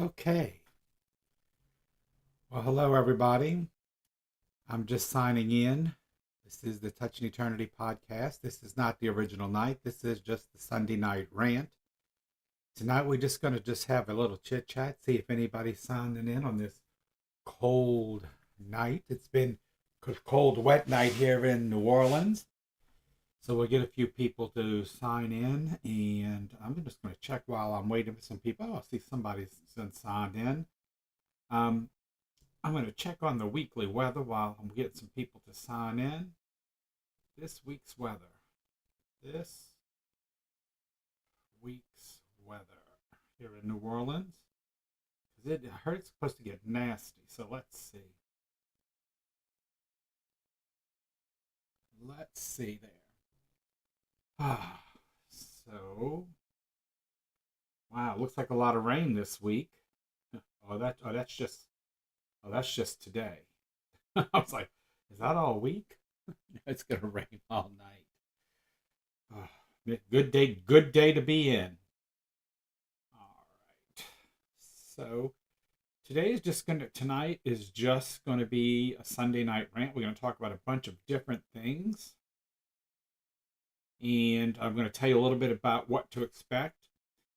Okay. Well, hello, everybody. I'm just signing in. This is the Touch an Eternity podcast. This is not the original night. This is just the Sunday night rant. Tonight, we're just going to just have a little chit chat, see if anybody's signing in on this cold night. It's been a cold, wet night here in New Orleans. So we'll get a few people to sign in, and I'm just going to check while I'm waiting for some people. Oh, I see somebody's signed in. Um, I'm going to check on the weekly weather while I'm getting some people to sign in. This week's weather. This week's weather here in New Orleans. I heard it's supposed to get nasty, so let's see. Let's see there. Ah, so wow, looks like a lot of rain this week. Oh, that's just today. I was like, is that all week? It's gonna rain all night. Good day to be in. All right. So tonight is just gonna be a Sunday night rant. We're gonna talk about a bunch of different things, and I'm gonna tell you a little bit about what to expect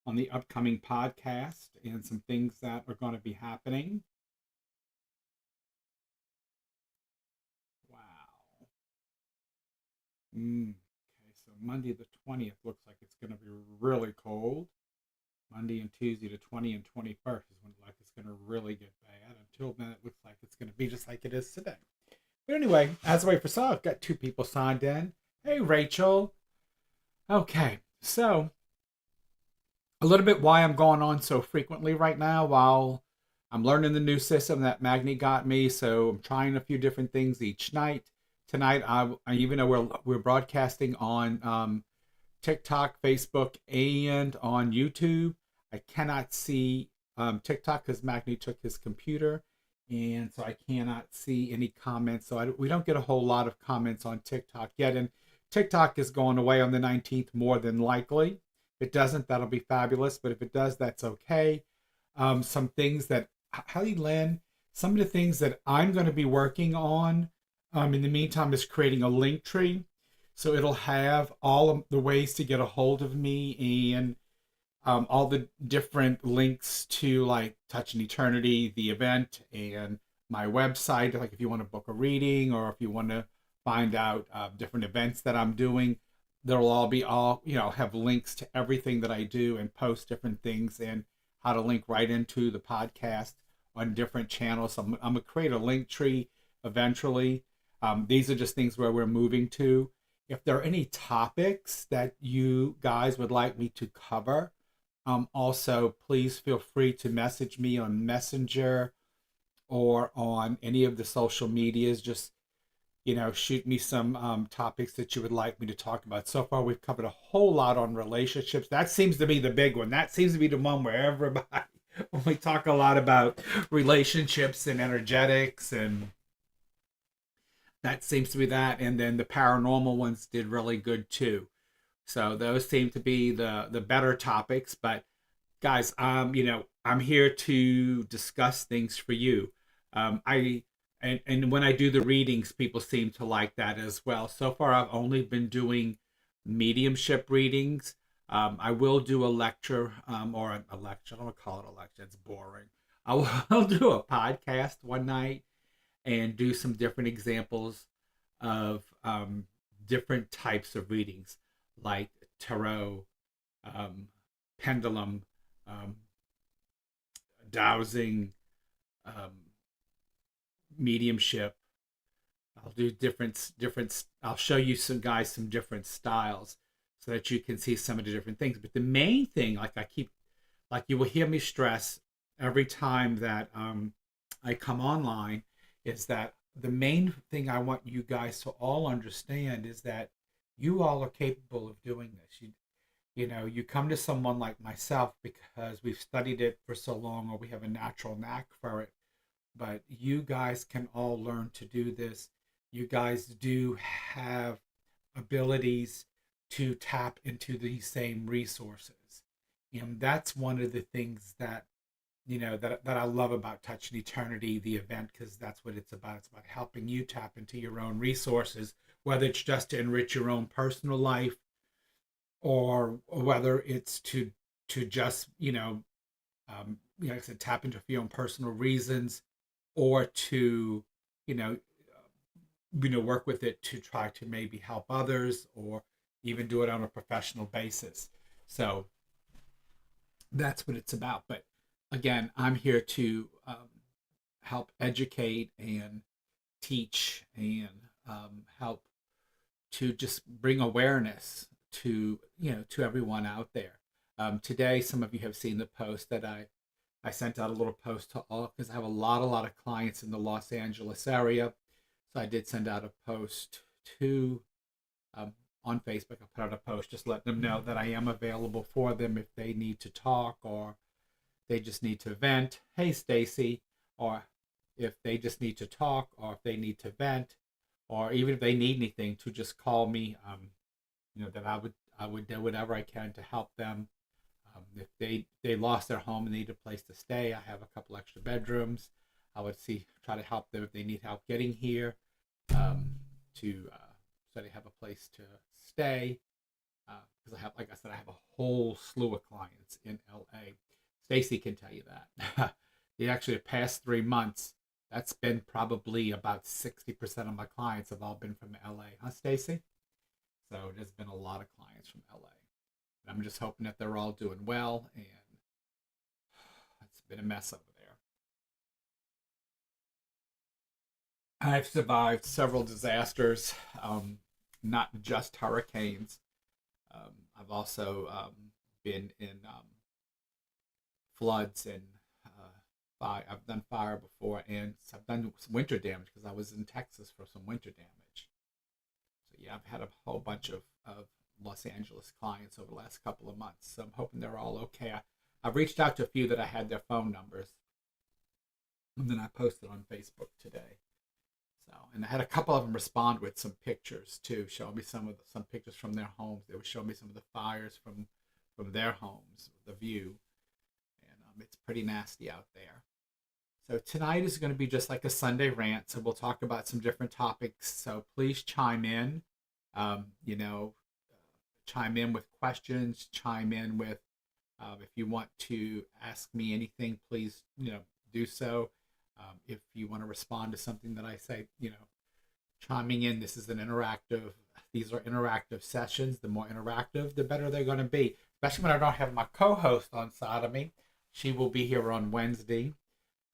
on the upcoming podcast and some things that are going to be happening. Wow. Okay, so Monday the 20th looks like it's going to be really cold. Monday and Tuesday the 20th and 21st is when it's going to really get bad. Until then, it looks like it's going to be just like it is today. But anyway, as I wait for I've got two people signed in. Hey, Rachel. Okay, so a little bit why I'm going on so frequently right now while I'm learning the new system that Magni got me. So I'm trying a few different things each night. Tonight, I even though we're broadcasting on TikTok, Facebook, and on YouTube. I cannot see TikTok because Magni took his computer, and so I cannot see any comments. So we don't get a whole lot of comments on TikTok yet, and TikTok is going away on the 19th more than likely. If it doesn't, that'll be fabulous. But if it does, that's okay. Some things that Hallie Lynn, some of the things that I'm going to be working on in the meantime is creating a link tree, so it'll have all of the ways to get a hold of me and all the different links to like Touch an Eternity, the event, and my website. Like if you want to book a reading or if you want to find out different events that I'm doing, they'll all have links to everything that I do and post different things and how to link right into the podcast on different channels. So I'm gonna create a link tree eventually. These are just things where we're moving to. If there are any topics that you guys would like me to cover, also please feel free to message me on Messenger or on any of the social medias. Just shoot me some topics that you would like me to talk about. So far, we've covered a whole lot on relationships. That seems to be the big one. That seems to be the one where everybody, when we talk a lot about relationships and energetics, and that seems to be that. And then the paranormal ones did really good too. So those seem to be the better topics. But guys, I'm here to discuss things for you. I and when I do the readings, people seem to like that as well. So far, I've only been doing mediumship readings. I will do a lecture, or a lecture. I don't want to call it a lecture. It's boring. I'll do a podcast one night and do some different examples of different types of readings, like tarot, um, pendulum, um, dowsing, um, mediumship. I'll do different. I'll show you some different styles so that you can see some of the different things. But the main thing, like you will hear me stress every time that I come online, is that the main thing I want you guys to all understand is that you all are capable of doing this. You come to someone like myself because we've studied it for so long or we have a natural knack for it, but you guys can all learn to do this. You guys do have abilities to tap into these same resources, and that's one of the things that that I love about Touching Eternity, the event, because that's what it's about. It's about helping you tap into your own resources, whether it's just to enrich your own personal life, or whether it's to just like I said, tap into your own personal reasons, or to you know work with it to try to maybe help others, or even do it on a professional basis. So that's what it's about. But again, I'm here to help educate and teach, and help to just bring awareness to to everyone out there. Today, some of you have seen the post that I sent out a little post to all, because I have a lot of clients in the Los Angeles area. So I did send out a post to um, on Facebook. I put out a post just letting them know that I am available for them if they need to talk, or they just need to vent. Hey, Stacy. Or if they just need to talk, or if they need to vent, or even if they need anything, to just call me. That I would do whatever I can to help them. If they lost their home and need a place to stay, I have a couple extra bedrooms. I would try to help them if they need help getting here, to so they have a place to stay. Because I have, like I said, I have a whole slew of clients in LA. Stacy can tell you that. The past 3 months, that's been probably about 60% of my clients have all been from LA, huh, Stacy? So there's been a lot of clients from LA. I'm just hoping that they're all doing well, and it's been a mess over there. I've survived several disasters, not just hurricanes. I've also been in floods, and fire. I've done fire before, and I've done some winter damage because I was in Texas for some winter damage. So yeah, I've had a whole bunch of Los Angeles clients over the last couple of months. So I'm hoping they're all okay. I've reached out to a few that I had their phone numbers, and then I posted on Facebook today. So, and I had a couple of them respond with some pictures too, showing me some pictures from their homes. They would show me some of the fires from their homes, the view, and it's pretty nasty out there. So tonight is going to be just like a Sunday rant. So we'll talk about some different topics. So please chime in. Um, you know, Chime in with questions. Chime in with if you want to ask me anything, please do so. If you want to respond to something that I say, chiming in. This is an interactive. These are interactive sessions. The more interactive, the better they're going to be. Especially when I don't have my co-host on side of me. She will be here on Wednesday,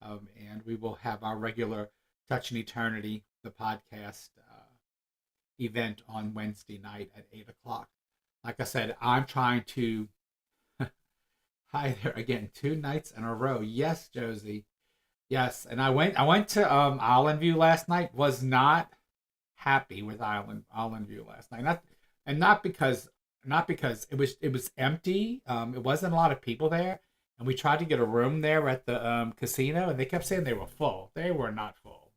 and we will have our regular Touching Eternity, the podcast event on Wednesday night at 8 o'clock. Like I said, I'm trying to. Hi there again. 2 nights in a row. Yes, Josie. Yes, and I went to Island View last night. Was not happy with Island View last night. Not because it was empty. It wasn't a lot of people there, and we tried to get a room there at the casino, and they kept saying they were full. They were not full.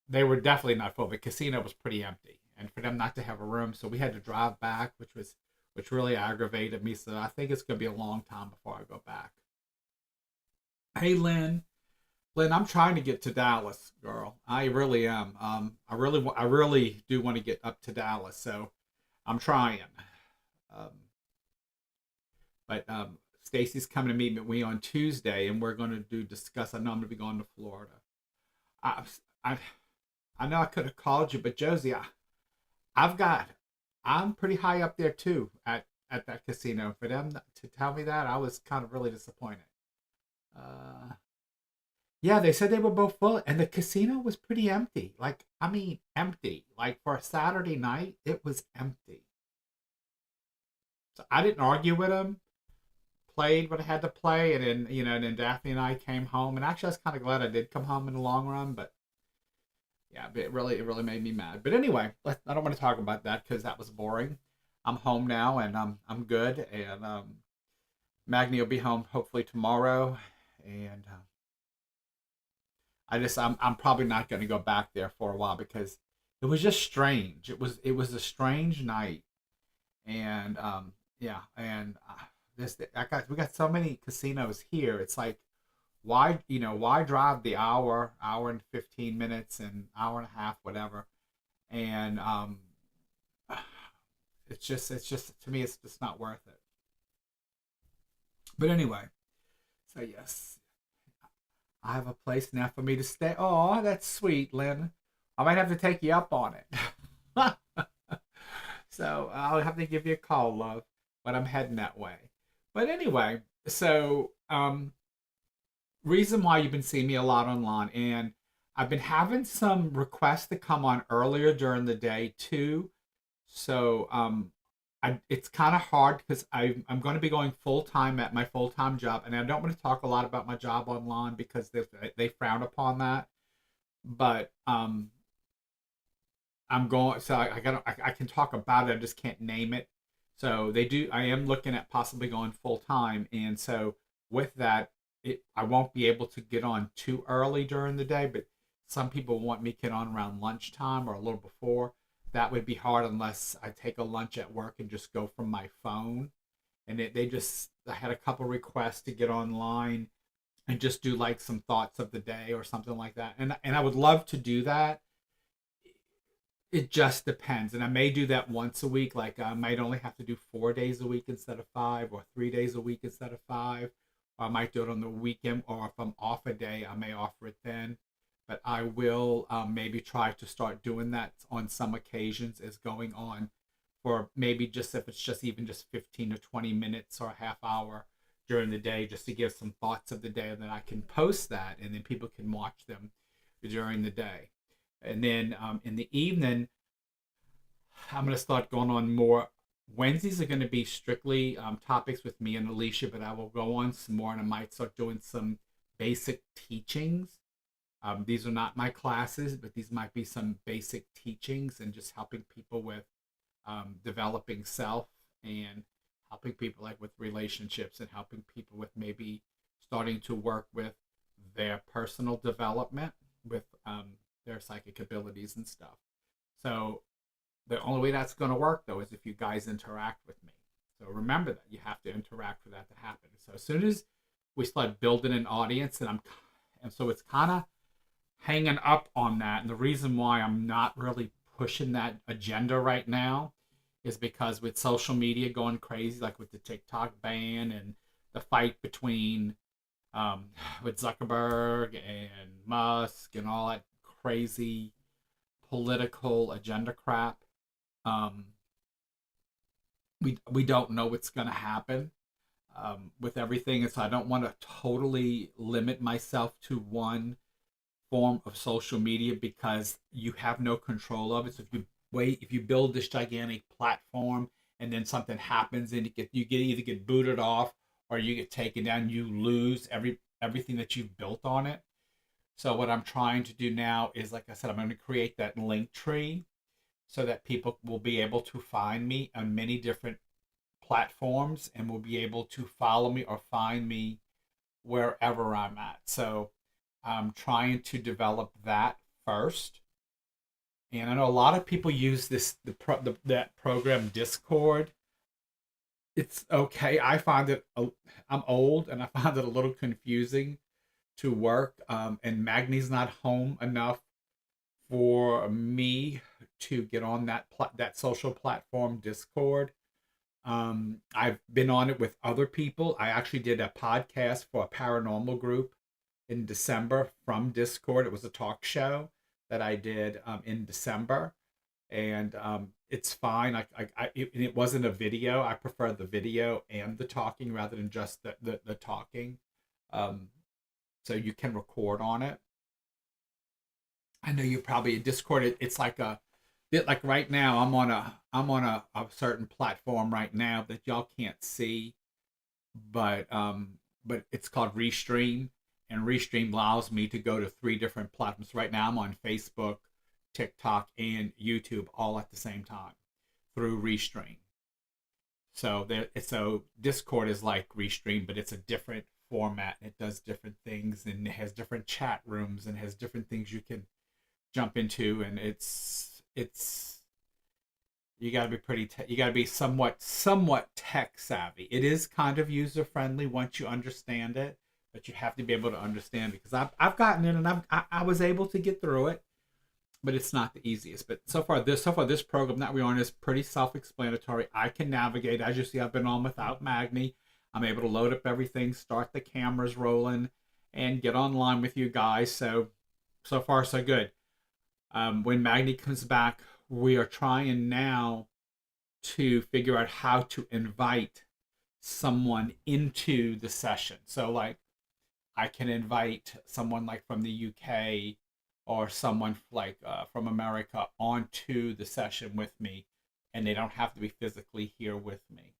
They were definitely not full. The casino was pretty empty, and for them not to have a room, so we had to drive back, which really aggravated me. So I think it's going to be a long time before I go back. Hey, Lynn. Lynn, I'm trying to get to Dallas, girl. I really am. I really do want to get up to Dallas, so I'm trying. Um, but Stacy's coming to meet me on Tuesday, and we're going to discuss. I know I'm going to be going to Florida. I, I, I know I could have called you, but Josie, I've got. I'm pretty high up there too at that casino. For them to tell me that, I was kind of really disappointed. Uh, Yeah, they said they were both full, and the casino was pretty empty. Like, I mean, empty. Like, for a Saturday night, it was empty. So I didn't argue with them. Played what I had to play, and then Daphne and I came home. And actually, I was kind of glad I did come home in the long run. But yeah, it really made me mad. But anyway, I don't want to talk about that because that was boring. I'm home now, and I'm good. And Magni will be home hopefully tomorrow, and I'm probably not going to go back there for a while because it was just strange. It was a strange night, and yeah, and we got so many casinos here. It's like why drive the hour and 15 minutes and hour and a half, whatever. And it's just to me, it's just not worth it. But anyway, so yes, I have a place now for me to stay. Oh, that's sweet, Lynn. I might have to take you up on it. So I'll have to give you a call, love, when I'm heading that way. But anyway, so reason why you've been seeing me a lot online, and I've been having some requests to come on earlier during the day too. So it's kind of hard because I'm going to be going full time at my full time job, and I don't want to talk a lot about my job online because they frown upon that. But I'm going, so I can talk about it. I just can't name it. So they do. I am looking at possibly going full time, and so with that, I won't be able to get on too early during the day. But some people want me to get on around lunchtime or a little before. That would be hard unless I take a lunch at work and just go from my phone. And I had a couple requests to get online and just do like some thoughts of the day or something like that. And I would love to do that. It just depends. And I may do that once a week. Like I might only have to do 4 days a week instead of five, or 3 days a week instead of five. Or I might do it on the weekend, or if I'm off a day, I may offer it then. But I will maybe try to start doing that on some occasions, as going on for maybe just if it's just even just 15 to 20 minutes or a half hour during the day, just to give some thoughts of the day, and then I can post that, and then people can watch them during the day. And then in the evening, I'm going to start going on more. Wednesdays are going to be strictly topics with me and Alicia, but I will go on some more, and I might start doing some basic teachings. These are not my classes, but these might be some basic teachings and just helping people with developing self, and helping people like with relationships, and helping people with maybe starting to work with their personal development with their psychic abilities and stuff. So the only way that's going to work though is if you guys interact with me. So remember that you have to interact for that to happen. So as soon as we start building an audience, and so it's kind of hanging up on that. And the reason why I'm not really pushing that agenda right now is because with social media going crazy, like with the TikTok ban and the fight between with Zuckerberg and Musk and all that crazy political agenda crap, um, we don't know what's going to happen with everything, and so I don't want to totally limit myself to one form of social media because you have no control of it. So if you build this gigantic platform and then something happens and you either get booted off or you get taken down, you lose everything that you've built on it. So what I'm trying to do now is, like I said, I'm going to create that link tree so that people will be able to find me on many different platforms and will be able to follow me or find me wherever I'm at. So I'm trying to develop that first. And I know a lot of people use that program Discord. It's okay. I find it, I'm old and I find it a little confusing to work. And Magni's not home enough for me to get on that social platform Discord. I've been on it with other people. I actually did a podcast for a paranormal group in December from Discord. It was a talk show that I did in December, and it's fine. It wasn't a video. I prefer the video and the talking rather than just the talking. Um, so you can record on it. I know you probably Discord. It's like like right now. I'm on a certain platform right now that y'all can't see, but it's called Restream, and Restream allows me to go to 3 different platforms. Right now, I'm on Facebook, TikTok, and YouTube all at the same time through Restream. So Discord is like Restream, but it's a different format. It does different things, and it has different chat rooms, and has different things you can jump into, and it's you got to be you got to be somewhat tech savvy. It is kind of user friendly once you understand it, but you have to be able to understand, because I've gotten in, and I was able to get through it, but it's not the easiest. But so far this program that we're on is pretty self-explanatory. I can navigate. As you see, I've been on without Magni. I'm able to load up everything, start the cameras rolling, and get online with you guys. So far so good. When Magni comes back, we are trying now to figure out how to invite someone into the session. So like I can invite someone like from the UK or someone like from America onto the session with me, and they don't have to be physically here with me.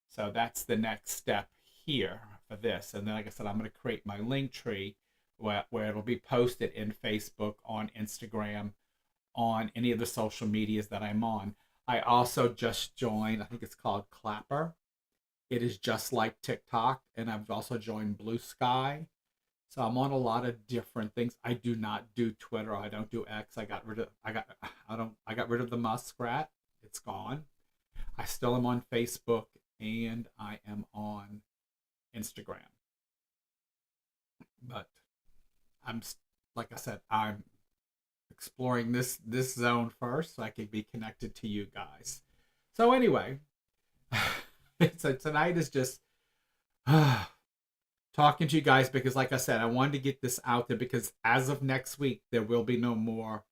So that's the next step here for this. And then, like I said, I'm going to create my link tree where it'll be posted in Facebook, on Instagram, on any of the social medias that I'm on. I also just joined, I think it's called Clapper. It is just like TikTok, and I've also joined Blue Sky. So I'm on a lot of different things. I do not do Twitter. I don't do X. I got rid of the muskrat. It's gone. I still am on Facebook, and I am on Instagram. But I'm, like I said, I'm exploring this zone first so I can be connected to you guys. So anyway, so tonight is just talking to you guys, because like I said, I wanted to get this out there, because as of next week there will be no more.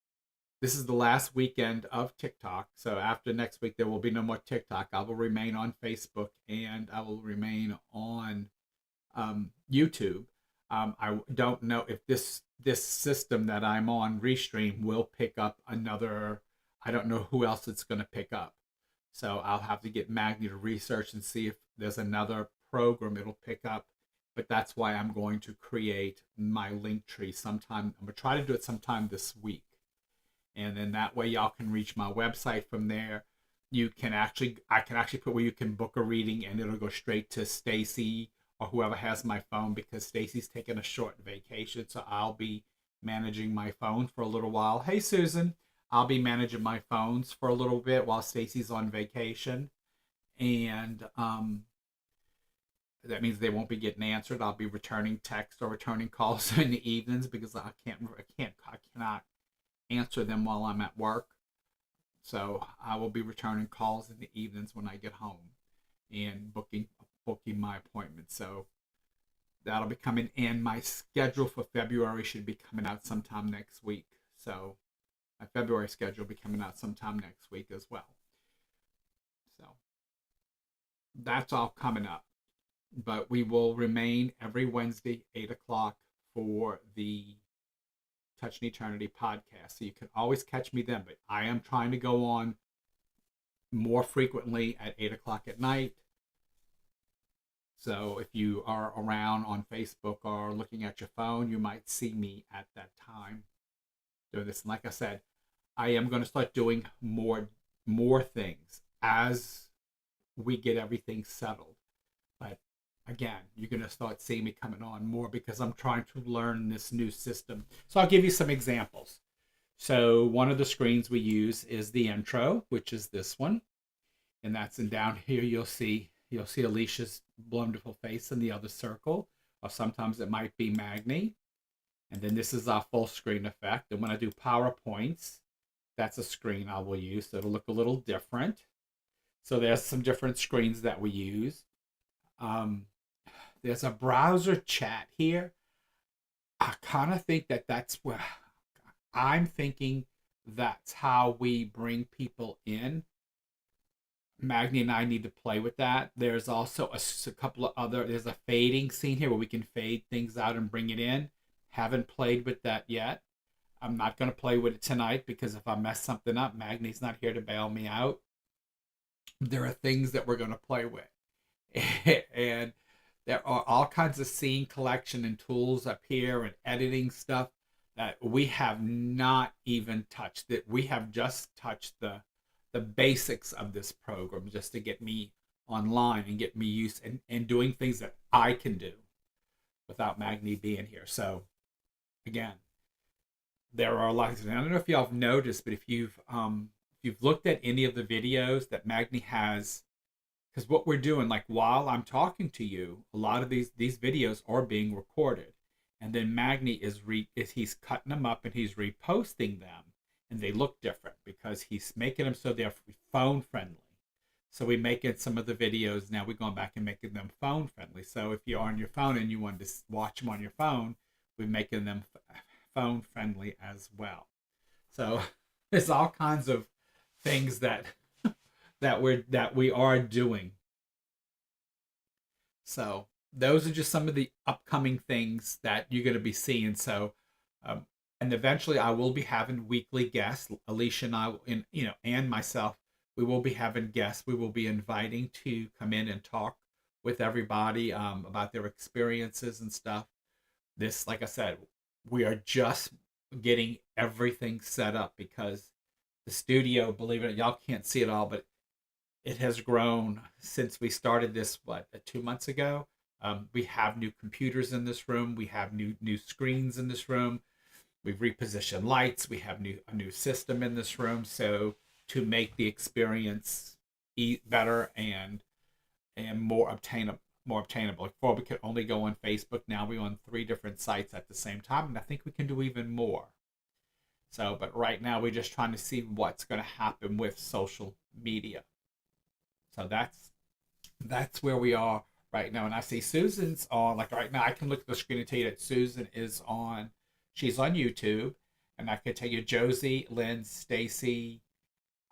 This is the last weekend of TikTok. So after next week there will be no more TikTok. I will remain on Facebook, and I will remain on YouTube. I don't know if this system that I'm on, Restream, will pick up another. I don't know who else it's going to pick up. So I'll have to get Magni to research and see if there's another program it'll pick up. But that's why I'm going to create my link tree sometime. I'm going to try to do it sometime this week. And then that way y'all can reach my website from there. I can actually put where you can book a reading, and it'll go straight to Stacy or whoever has my phone, because Stacy's taking a short vacation. So I'll be managing my phone for a little while. Hey, Susan. I'll be managing my phones for a little bit while Stacy's on vacation. And that means they won't be getting answered. I'll be returning texts or returning calls in the evenings, because I cannot answer them while I'm at work. So I will be returning calls in the evenings when I get home, and booking my appointments. So that'll be coming in. My schedule for February should be coming out sometime next week. So my February schedule will be coming out sometime next week as well. So that's all coming up. But we will remain every Wednesday, 8 o'clock, for the Touch in Eternity podcast. So you can always catch me then. But I am trying to go on more frequently at 8 o'clock at night. So if you are around on Facebook or looking at your phone, you might see me at that time doing this. And like I said, I am going to start doing more things as we get everything settled. But again, you're going to start seeing me coming on more, because I'm trying to learn this new system. So I'll give you some examples. So one of the screens we use is the intro, which is this one. And that's in down here, you'll see Alicia's wonderful face in the other circle, or sometimes it might be Magni. And then this is our full screen effect. And when I do PowerPoints, that's a screen I will use. So it'll look a little different. So there's some different screens that we use. There's a browser chat here. I kind of think that's where I'm thinking that's how we bring people in. Magni and I need to play with that. There's also a couple of other, there's a fading scene here where we can fade things out and bring it in. Haven't played with that yet. I'm not going to play with it tonight, because if I mess something up, Magni's not here to bail me out. There are things that we're going to play with. And there are all kinds of scene collection and tools up here, and editing stuff that we have not even touched. That we have just touched the basics of this program, just to get me online and get me used and doing things that I can do without Magni being here. So again, there are a lot of things. I don't know if y'all have noticed, but if you've looked at any of the videos that Magni has because what we're doing, like while I'm talking to you, a lot of these videos are being recorded, and then Magni is he's cutting them up and he's reposting them, and they look different because he's making them so they're phone friendly. So we're making some of the videos now. We're going back and making them phone friendly. So if you're on your phone and you want to watch them on your phone, we're making them phone friendly as well. So there's all kinds of things that we are doing. So those are just some of the upcoming things that you're going to be seeing. So, and eventually I will be having weekly guests. Alicia and I, and myself, we will be having guests. We will be inviting to come in and talk with everybody about their experiences and stuff. This, like I said, we are just getting everything set up because the studio, believe it, y'all can't see it all, but it has grown since we started this, 2 months ago. We have new computers in this room. We have new screens in this room. We've repositioned lights. We have a new system in this room. So to make the experience better and more obtainable. Before we could only go on Facebook. Now we're on 3 different sites at the same time, and I think we can do even more. So, but right now we're just trying to see what's going to happen with social media. So that's where we are right now. And I see Susan's on, like right now, I can look at the screen and tell you that Susan is on, she's on YouTube. And I can tell you Josie, Lynn, Stacy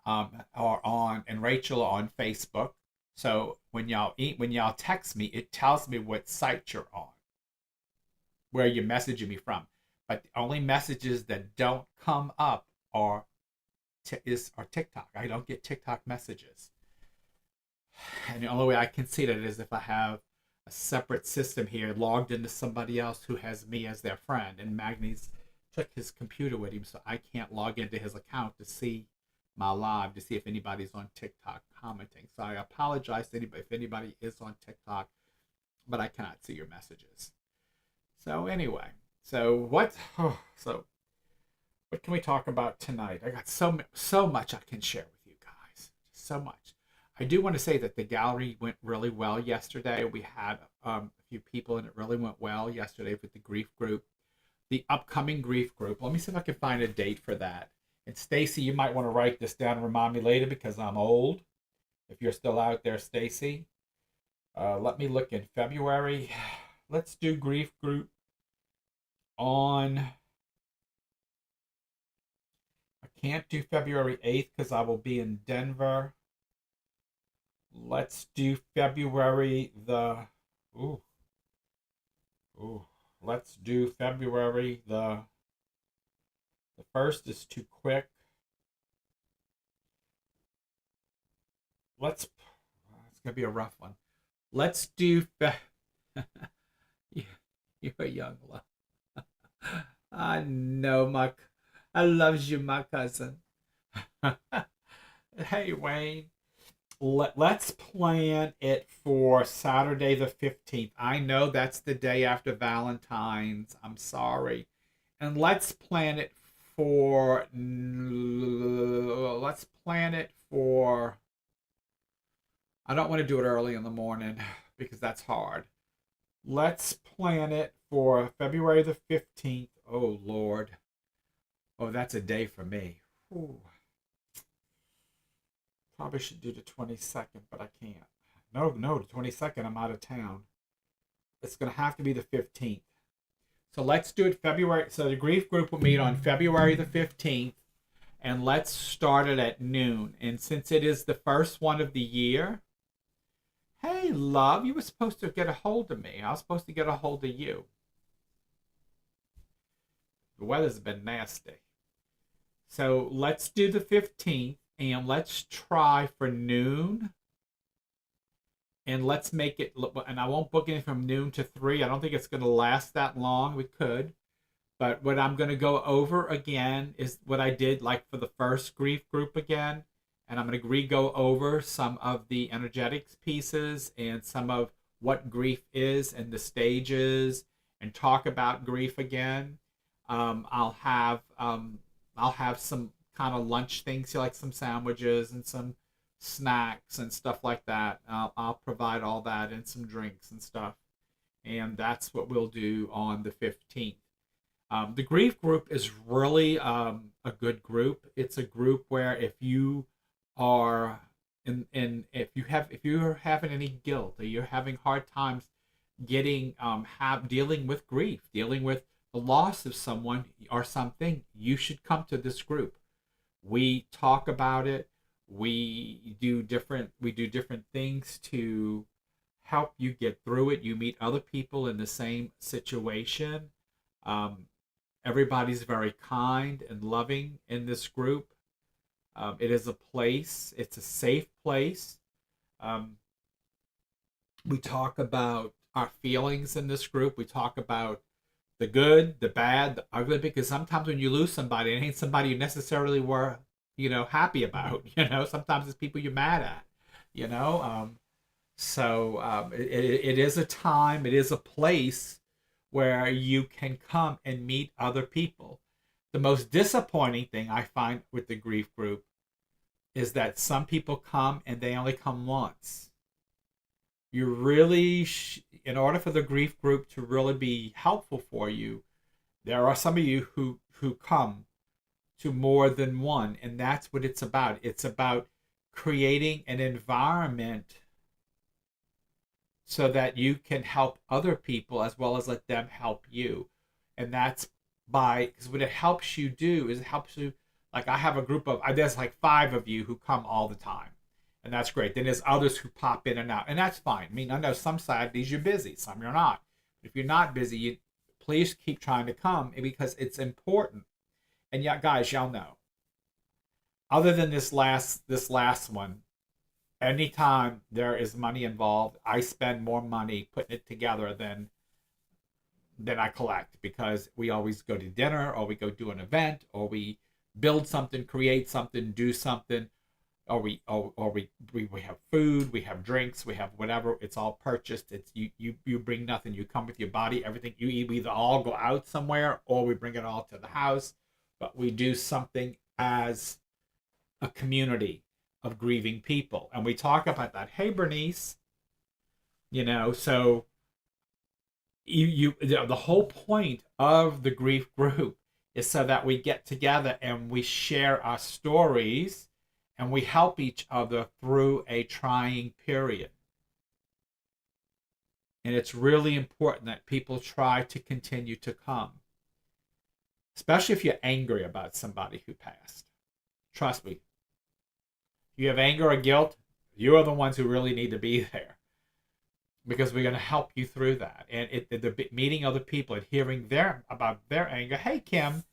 are on, and Rachel are on Facebook. So when y'all text me, it tells me what site you're on, where you're messaging me from. But the only messages that don't come up are TikTok. I don't get TikTok messages. And the only way I can see that is if I have a separate system here logged into somebody else who has me as their friend. And Magni's took his computer with him, so I can't log into his account to see my live, to see if anybody's on TikTok commenting. So I apologize to anybody if anybody is on TikTok, but I cannot see your messages. So anyway, what can we talk about tonight? I got so much I can share with you guys. So much. I do want to say that the gallery went really well yesterday. We had a few people, and it really went well yesterday with the grief group. The upcoming grief group. Let me see if I can find a date for that. And Stacy, you might want to write this down and remind me later because I'm old. If you're still out there, Stacy. Let me look in February. Let's do grief group on... I can't do February 8th because I will be in Denver. Let's do February the... Let's do February the 1st is too quick. It's gonna be a rough one. Let's do you're a young love. I know I loves you, my cousin. Hey Wayne. Let's plan it for Saturday the 15th. I know that's the day after Valentine's. I'm sorry. And let's plan it for... I don't want to do it early in the morning because that's hard. Let's plan it for February the 15th. Oh, Lord. Oh, that's a day for me. Ooh. Probably should do the 22nd, but I can't. No, the 22nd, I'm out of town. It's going to have to be the 15th. So let's do it February. So the grief group will meet on February the 15th, and let's start it at noon. And since it is the first one of the year, hey, love, you were supposed to get a hold of me. I was supposed to get a hold of you. The weather's been nasty. So let's do the 15th. And let's try for noon. And let's make it, and I won't book anything from noon to 3. I don't think it's going to last that long. We could. But what I'm going to go over again is what I did like for the first grief group again. And I'm going to re-go over some of the energetics pieces and some of what grief is and the stages and talk about grief again. I'll have some kind of lunch things, like some sandwiches and some snacks and stuff like that. I'll provide all that and some drinks and stuff. And that's what we'll do on the 15th. The grief group is really a good group. It's a group where if you are if you're having any guilt or you're having hard times getting dealing with grief, dealing with the loss of someone or something, you should come to this group. We talk about it. We do different things to help you get through it. You meet other people in the same situation. Um, Everybody's very kind and loving in this group. It is a place. It's a safe place. Um, we talk about our feelings in this group. We talk about the good, the bad, the ugly, because sometimes when you lose somebody, it ain't somebody you necessarily were, happy about. Sometimes it's people you're mad at, you know. It is a time, it is a place where you can come and meet other people. The most disappointing thing I find with the grief group is that some people come and they only come once. You really, in order for the grief group to really be helpful for you, there are some of you who come to more than one, and that's what it's about. It's about creating an environment so that you can help other people as well as let them help you. And that's because what it helps you do is it helps you, like I have a group of, there's like 5 of you who come all the time. And that's great. Then there's others who pop in and out. And that's fine. I mean, I know some Saturdays you're busy, some you're not. If you're not busy, please keep trying to come because it's important. And yeah, guys, y'all know. Other than this last one, anytime there is money involved, I spend more money putting it together than I collect, because we always go to dinner or we go do an event or we build something, create something, do something, or we have food, we have drinks, we have whatever. It's all purchased. It's you bring nothing. You come with your body, everything. You either all go out somewhere or we bring it all to the house. But we do something as a community of grieving people, and we talk about that. Hey, Bernice, so the whole point of the grief group is so that we get together and we share our stories and we help each other through a trying period. And it's really important that people try to continue to come, especially if you're angry about somebody who passed. Trust me, you have anger or guilt, you are the ones who really need to be there, because we're going to help you through that. And the meeting other people and hearing about their anger. Hey, Kim,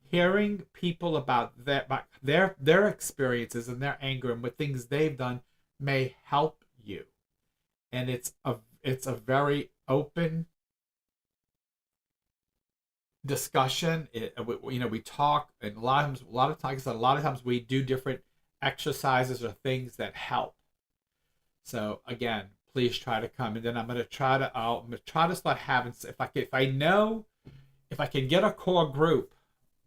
hearing people about their experiences and their anger and what things they've done may help you. And it's a very open discussion. We talk, and a lot of times we do different exercises or things that help. So again, please try to come, and then I'm gonna try to start having, if I can get a core group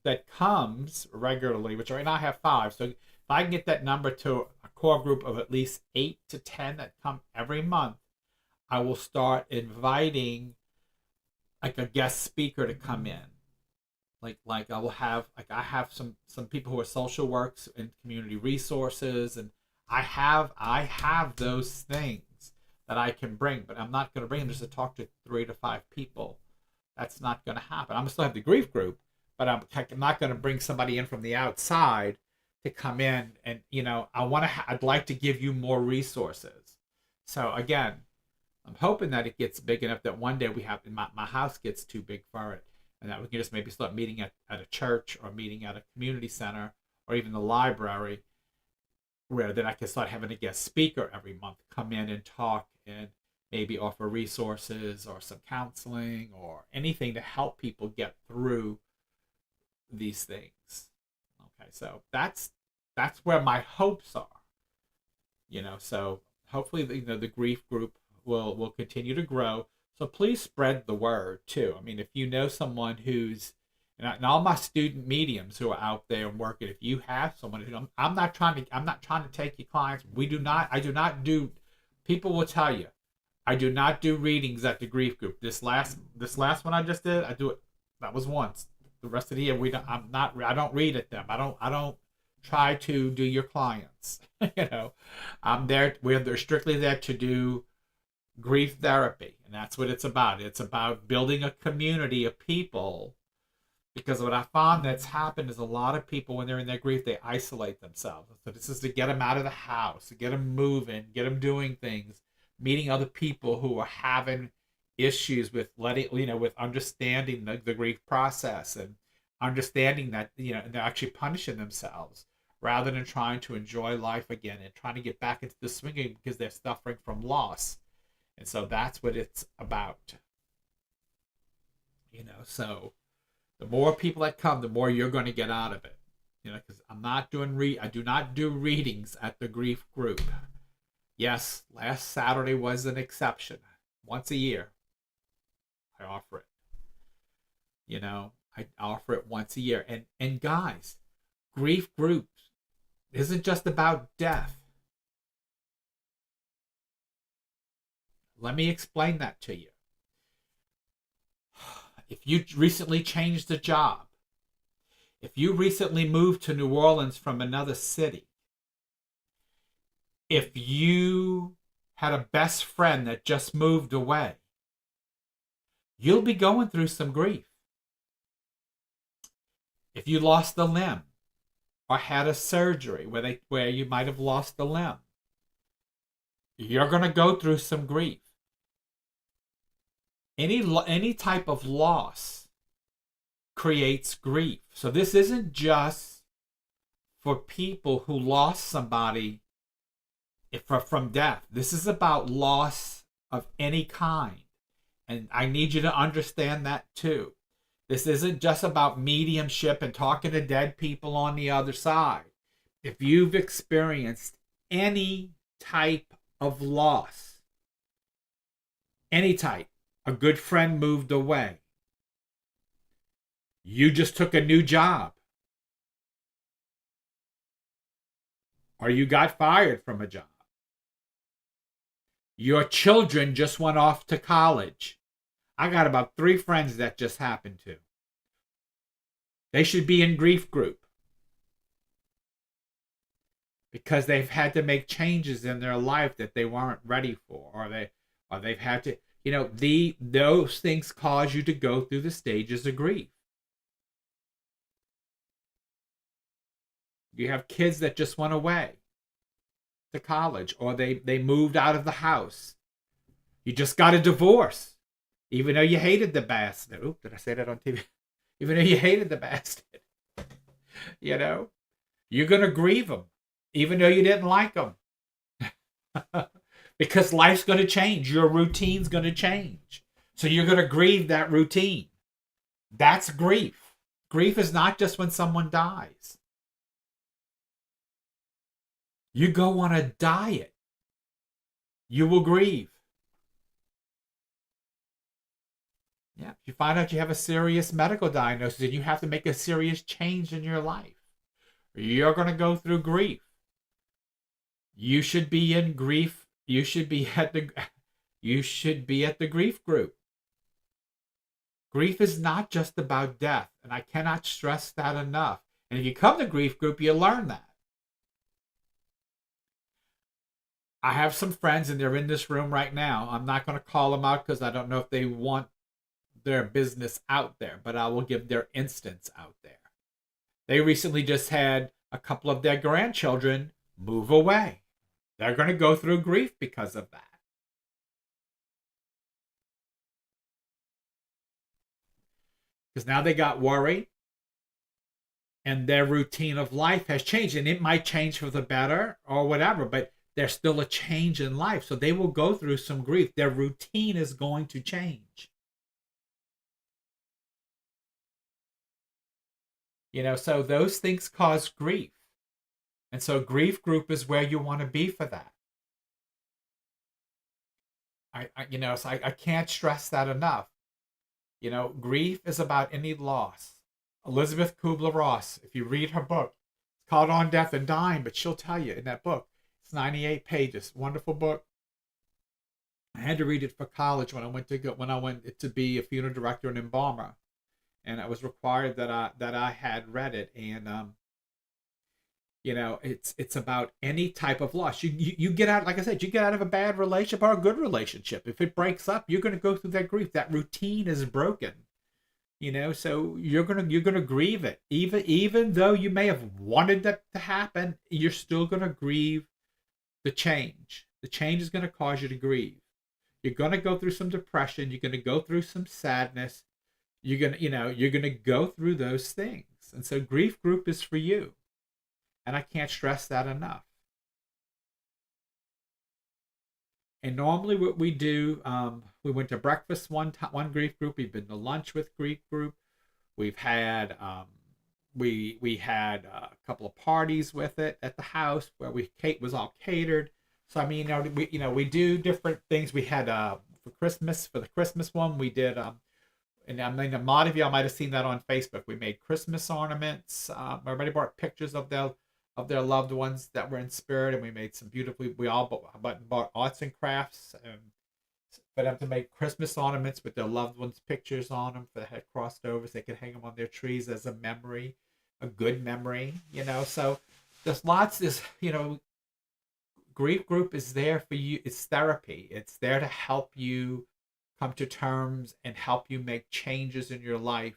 that comes regularly, which right now I have 5. So if I can get that number to a core group of at least 8 to 10 that come every month, I will start inviting like a guest speaker to come in. Like I have some people who are social works and community resources, and I have those things that I can bring, but I'm not going to bring them just to talk to 3 to 5 people. That's not going to happen. I'm going to still have the grief group, but I'm not going to bring somebody in from the outside to come in and I'd like to give you more resources. So again, I'm hoping that it gets big enough that one day my house gets too big for it, and that we can just maybe start meeting at a church or meeting at a community center or even the library, where then I can start having a guest speaker every month come in and talk and maybe offer resources or some counseling or anything to help people get through these things. Okay, so that's where my hopes are. So hopefully the grief group will continue to grow. So please spread the word too. I mean, if you know someone who's And all my student mediums who are out there and working, if you have someone who I'm not trying to take your clients. I do not do. People will tell you, I do not do readings at the grief group. This last one I just did, I do it. That was once. The rest of the year we don't. I'm not. I don't read at them. I don't try to do your clients. you know, I'm there. They're strictly there to do grief therapy, and that's what it's about. It's about building a community of people. Because what I found that's happened is a lot of people, when they're in their grief, they isolate themselves. So this is to get them out of the house, to get them moving, get them doing things, meeting other people who are having issues with with understanding the grief process, and understanding that, they're actually punishing themselves rather than trying to enjoy life again and trying to get back into the swinging because they're suffering from loss. And so that's what it's about. So the more people that come, the more you're going to get out of it. Because I do not do readings at the grief group. Yes, last Saturday was an exception. Once a year, I offer it. I offer it once a year. And guys, grief groups isn't just about death. Let me explain that to you. If you recently changed a job, if you recently moved to New Orleans from another city, if you had a best friend that just moved away, you'll be going through some grief. If you lost a limb or had a surgery where you might have lost a limb, you're going to go through some grief. Any type of loss creates grief. So this isn't just for people who lost somebody from death. This is about loss of any kind. And I need you to understand that too. This isn't just about mediumship and talking to dead people on the other side. If you've experienced any type of loss, any type, a good friend moved away, you just took a new job, or you got fired from a job, your children just went off to college. I got about 3 friends that just happened to. They should be in grief group because they've had to make changes in their life that they weren't ready for, or they've had to, those things cause you to go through the stages of grief. You have kids that just went away to college, or they moved out of the house. You just got a divorce, even though you hated the bastard. Oop, did I say that on TV? Even though you hated the bastard. You're going to grieve them, even though you didn't like them. Because life's going to change. Your routine's going to change. So you're going to grieve that routine. That's grief. Grief is not just when someone dies. You go on a diet, you will grieve. Yeah, if you find out you have a serious medical diagnosis and you have to make a serious change in your life, you're going to go through grief. You should be in grief. You should be at the grief group. Grief is not just about death, and I cannot stress that enough. And if you come to grief group, you learn that. I have some friends, and they're in this room right now. I'm not going to call them out because I don't know if they want their business out there, but I will give their instance out there. They recently just had a couple of their grandchildren move away. They're going to go through grief because of that. Because now they got worried, and their routine of life has changed, and it might change for the better or whatever, but there's still a change in life. So they will go through some grief. Their routine is going to change. So those things cause grief. And so grief group is where you want to be for that. I can't stress that enough. Grief is about any loss. Elizabeth Kubler-Ross. If you read her book, it's called On Death and Dying, but she'll tell you in that book, it's 98 pages. Wonderful book. I had to read it for college when I went to be a funeral director and embalmer, and it was required that I had read it. And it's about any type of loss. You get out, like I said, you get out of a bad relationship or a good relationship. If it breaks up, you're going to go through that grief. That routine is broken. So you're gonna grieve it, even though you may have wanted that to happen. You're still gonna grieve the change. The change is gonna cause you to grieve. You're gonna go through some depression. You're gonna go through some sadness. You're gonna go through those things. And so grief group is for you, and I can't stress that enough. And normally what we do, we went to breakfast one grief group. We've been to lunch with grief group. We've had we had a couple of parties with it at the house where Kate was all catered. So I mean, we do different things. We had for the Christmas one we did and I mean a lot of y'all might have seen that on Facebook. We made Christmas ornaments. Everybody brought pictures of their loved ones that were in spirit, and we made some beautifully. We all bought arts and crafts for them to make Christmas ornaments with their loved ones' pictures on them for the head crossed over, so they could hang them on their trees as a memory, a good memory. So there's lots. Grief group is there for you. It's therapy. It's there to help you come to terms and help you make changes in your life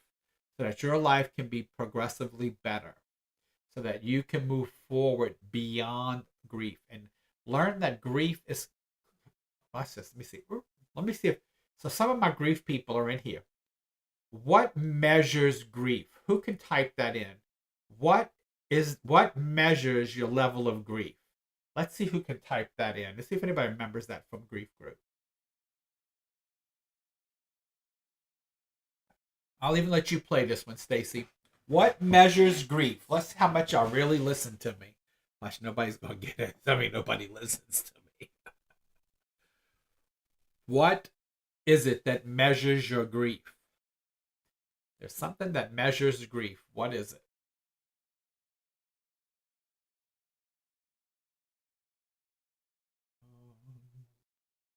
so that your life can be progressively better, so that you can move forward beyond grief and learn that grief is. Watch this. Let me see. Let me see if. So some of my grief people are in here. What measures grief? Who can type that in? What measures your level of grief? Let's see who can type that in. Let's see if anybody remembers that from grief group. I'll even let you play this one, Stacy. What measures grief? Let's see how much y'all really listen to me. Watch, nobody's gonna get it. I mean, nobody listens to me. What is it that measures your grief? There's something that measures grief. What is it?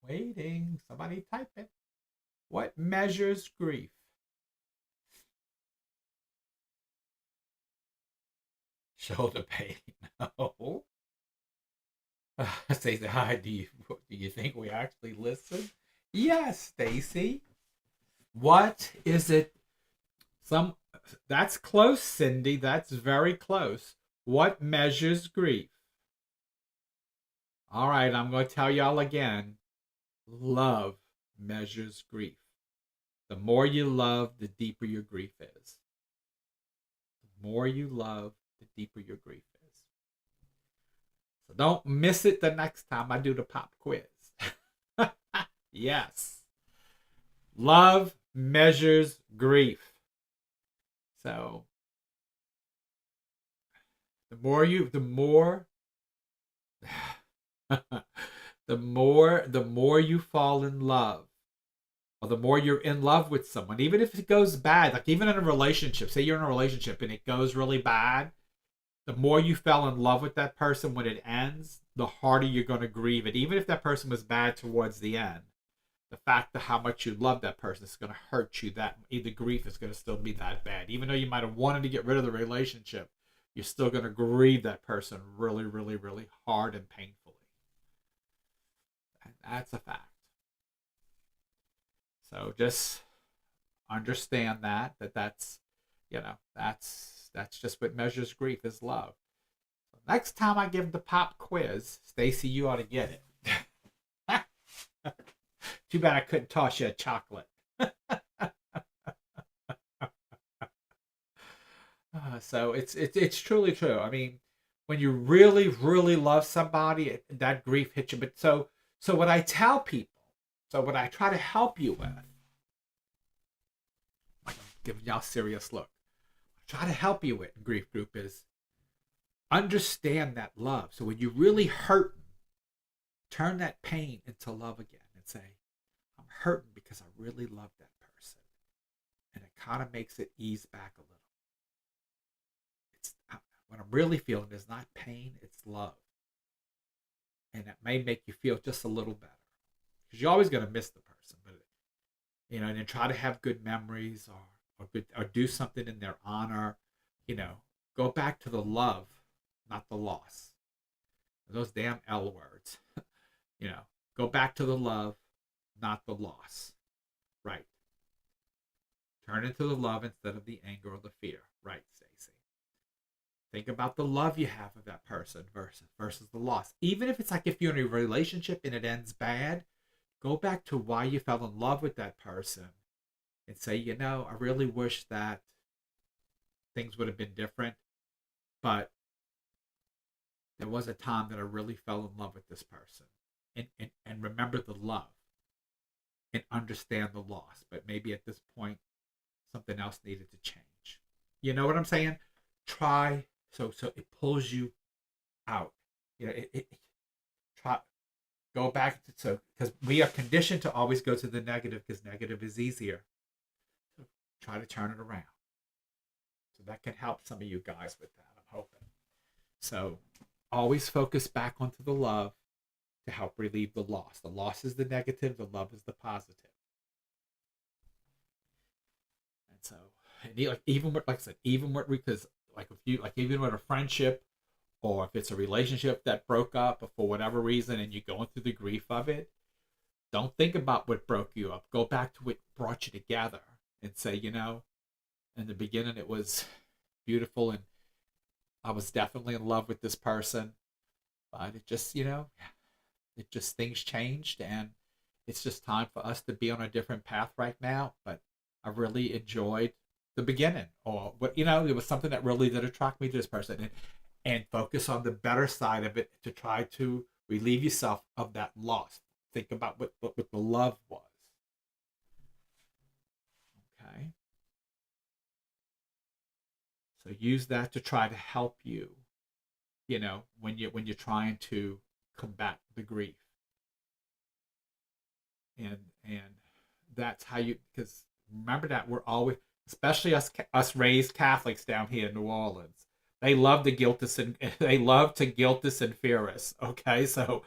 Waiting. Somebody type it. What measures grief? Shoulder pain. No. Stacy, hi. Do you think we actually listen? Yes, Stacy. What is it? That's close, Cindy. That's very close. What measures grief? All right, I'm going to tell y'all again. Love measures grief. The more you love, the deeper your grief is. The more you love, the deeper your grief is. So don't miss it the next time I do the pop quiz. Yes. Love measures grief. So the more the more you fall in love, or the more you're in love with someone, even if it goes bad, like even in a relationship, say you're in a relationship and it goes really bad, the more you fell in love with that person when it ends, the harder you're going to grieve it. Even if that person was bad towards the end, the fact of how much you love that person is going to hurt you. That the grief is going to still be that bad. Even though you might have wanted to get rid of the relationship, you're still going to grieve that person really, really, really hard and painfully. And that's a fact. So just understand that's that's just what measures grief is love. So next time I give the pop quiz, Stacy, you ought to get it. Too bad I couldn't toss you a chocolate. So it's truly true. I mean, when you really really love somebody, that grief hits you. But so what I tell people, so what I try to help you with, like I'm giving y'all a serious look. I try to help you with in grief group is understand that love. So when you really hurt, turn that pain into love again and say, I'm hurting because I really love that person. And it kind of makes it ease back a little. What I'm really feeling is not pain, it's love. And that may make you feel just a little better. Because you're always going to miss the person. But, and then try to have good memories or do something in their honor. You know, go back to the love, not the loss. Those damn L words. you know, go back to the love, not the loss. Right. Turn into the love instead of the anger or the fear. Right, Stacy. Think about the love you have of that person versus the loss. Even if it's like if you're in a relationship and it ends bad, go back to why you fell in love with that person and say, I really wish that things would have been different, but there was a time that I really fell in love with this person. And remember the love and understand the loss. But maybe at this point, something else needed to change. You know what I'm saying? Try so it pulls you out. It try go back to, so because we are conditioned to always go to the negative because negative is easier. So try to turn it around. So that can help some of you guys with that, I'm hoping. So always focus back onto the love to help relieve the loss. The loss is the negative, the love is the positive. And so, like even with, like I said, even with, because like if you like even with a friendship or if it's a relationship that broke up for whatever reason and you're going through the grief of it, don't think about what broke you up. Go back to what brought you together and say, in the beginning it was beautiful and I was definitely in love with this person, but it just, things changed and it's just time for us to be on a different path right now. But I really enjoyed the beginning, or what, it was something that really did attract me to this person, and focus on the better side of it to try to relieve yourself of that loss. Think about what the love was. Okay. So use that to try to help you, when you're trying to combat the grief. And that's how you, because remember that we're always, especially us raised Catholics down here in New Orleans, they love to guilt us and they love to guilt us and fear us. Okay, so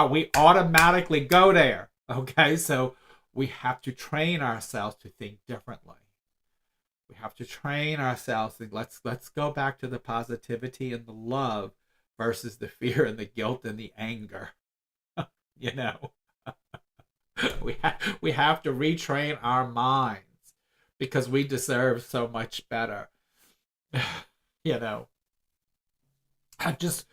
we automatically go there. Okay, so we have to train ourselves to think differently. We have to train ourselves to let's go back to the positivity and the love versus the fear and the guilt and the anger. you know, we have to retrain our minds because we deserve so much better. you know, which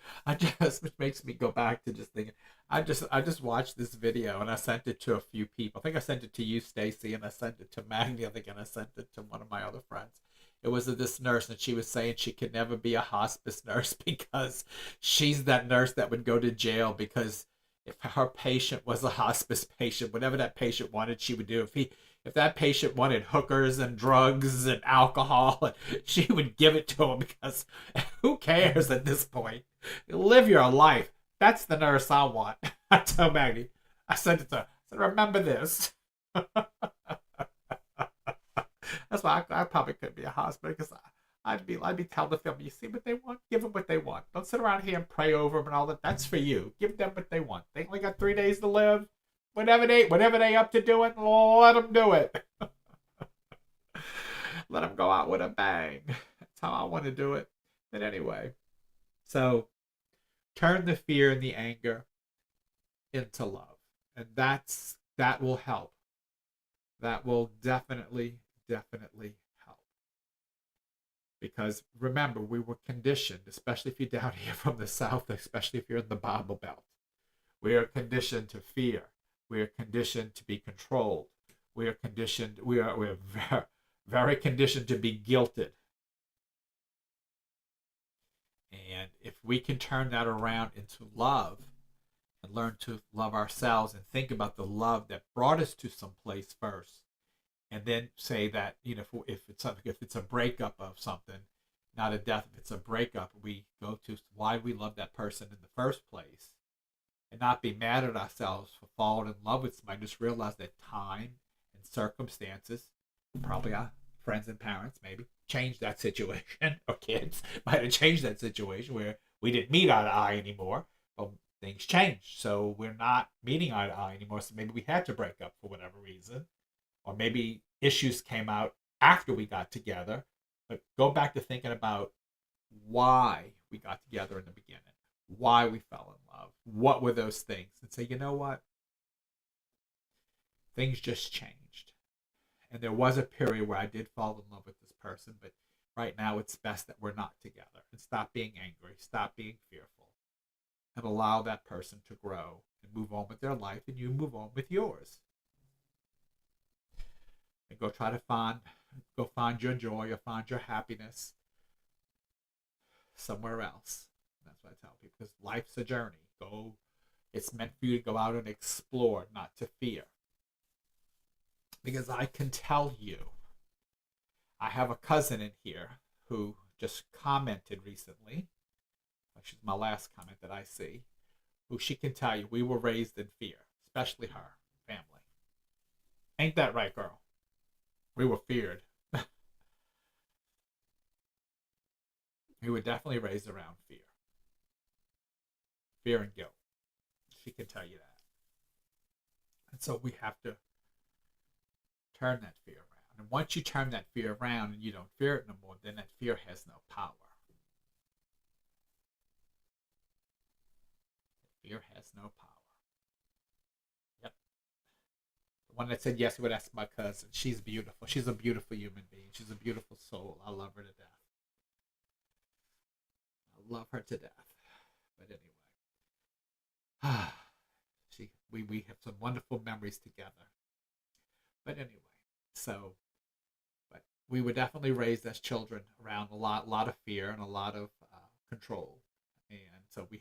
makes me go back to just thinking. I just watched this video and I sent it to a few people. I think I sent it to you, Stacy, and I sent it to Maggie. I think, and I sent it to one of my other friends. It was this nurse, and she was saying she could never be a hospice nurse because she's that nurse that would go to jail because if her patient was a hospice patient, whatever that patient wanted, she would do. If that patient wanted hookers and drugs and alcohol, she would give it to him because who cares at this point? Live your life. That's the nurse I want. I told Maggie. I said it to her. I said, remember this. That's why I probably could be a hospital because I'd be telling the family, you see what they want, give them what they want. Don't sit around here and pray over them and all that. That's for you. Give them what they want. They only got 3 days to live. Whatever they up to doing, let them do it. Let them go out with a bang. That's how I want to do it. But anyway, so turn the fear and the anger into love, and that will help. That will definitely help. Because remember, we were conditioned, especially if you're down here from the South, especially if you're in the Bible Belt. We are conditioned to fear. We are conditioned to be controlled. We are conditioned. We're very, very conditioned to be guilted. And if we can turn that around into love and learn to love ourselves and think about the love that brought us to some place first, and then say that, if it's a breakup of something, not a death, if it's a breakup, we go to why we love that person in the first place and not be mad at ourselves for falling in love with somebody. Just realize that time and circumstances, probably friends and parents maybe changed that situation, or kids might have changed that situation where we didn't meet eye to eye anymore. Well, things changed, so we're not meeting eye to eye anymore. So maybe we had to break up for whatever reason, or maybe issues came out after we got together. But go back to thinking about why we got together in the beginning, why we fell in love, what were those things, and say, you know what, things just changed. And there was a period where I did fall in love with this person, but right now it's best that we're not together. And stop being angry, stop being fearful, and allow that person to grow and move on with their life, and you move on with yours. And go try to go find your joy or find your happiness somewhere else. That's what I tell people, because life's a journey. It's meant for you to go out and explore, not to fear. Because I can tell you, I have a cousin in here who just commented recently, which is my last comment that I see, who she can tell you we were raised in fear, especially her family. Ain't that right, girl? We were feared. We were definitely raised around fear. Fear and guilt. She can tell you that. And so we have to turn that fear around. And once you turn that fear around and you don't fear it no more, then that fear has no power. Fear has no power. Yep. The one that said yes would ask my cousin. She's beautiful. She's a beautiful human being. She's a beautiful soul. I love her to death. I love her to death. But anyway. We have some wonderful memories together. But anyway, but we were definitely raised as children around a lot of fear and a lot of control, and so we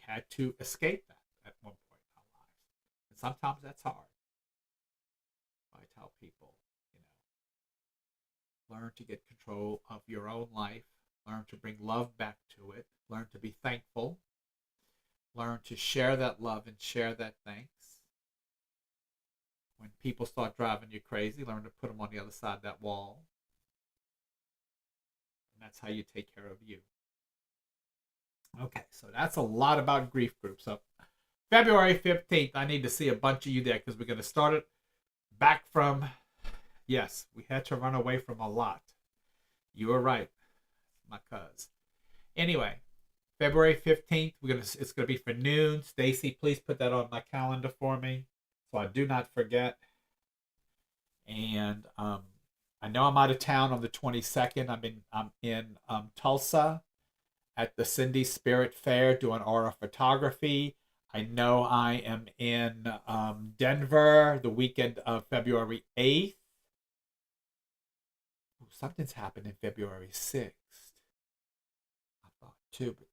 had to escape that at one point in our lives, and sometimes that's hard. I tell people, learn to get control of your own life, learn to bring love back to it, learn to be thankful, learn to share that love and share that thanks. When people start driving you crazy, learn to put them on the other side of that wall. And that's how you take care of you. Okay, so that's a lot about grief groups. So February 15th, I need to see a bunch of you there, because we're going to start it back from, yes, we had to run away from a lot. You were right, my cuz. Anyway, February 15th, it's going to be for noon. Stacy, please put that on my calendar for me, so I do not forget. And I know I'm out of town on the 22nd. I'm in Tulsa at the Cindy Spirit Fair doing aura photography. I know I am in Denver the weekend of February 8th. Oh, something's happened in February 6th. I thought too, but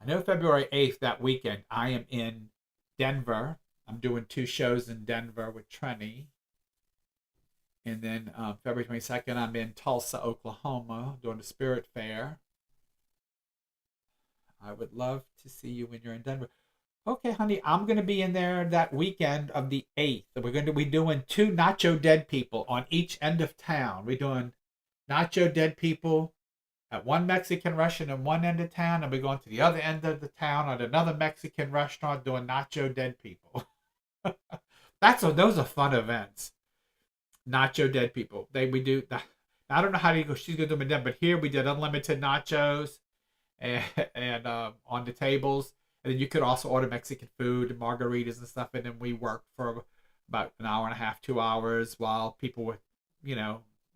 I know February 8th, that weekend, I am in Denver. I'm doing 2 shows in Denver with Trenny. And then February 22nd, I'm in Tulsa, Oklahoma, doing the Spirit Fair. I would love to see you when you're in Denver. Okay, honey, I'm going to be in there that weekend of the 8th. We're going to be doing 2 Nacho Dead people on each end of town. We're doing Nacho Dead people at one Mexican restaurant in one end of town, and we're going to the other end of the town at another Mexican restaurant doing Nacho Dead people. Those are fun events. Nacho Dead people. We do. I don't know how to go. She's gonna do them in, but here we did unlimited nachos, and on the tables, and then you could also order Mexican food and margaritas and stuff, and then we worked for about an hour and a half, 2 hours, while people were,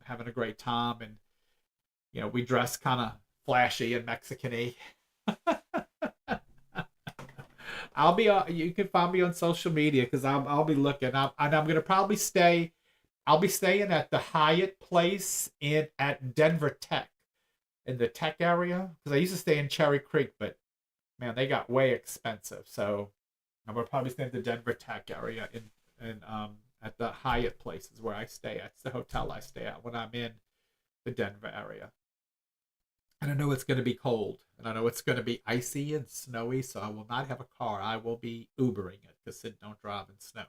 having a great time, and we dressed kind of flashy and Mexican-y. I'll be. You can find me on social media, because I'll be looking. I'm gonna probably stay. I'll be staying at the Hyatt place at Denver Tech, in the Tech area, because I used to stay in Cherry Creek, but man, they got way expensive. So I'm gonna probably stay at the Denver Tech area in at the Hyatt place is where I stay. That's the hotel I stay at when I'm in the Denver area. And I know it's going to be cold, and I know it's going to be icy and snowy, so I will not have a car. I will be Ubering it, because Sid don't drive in snow.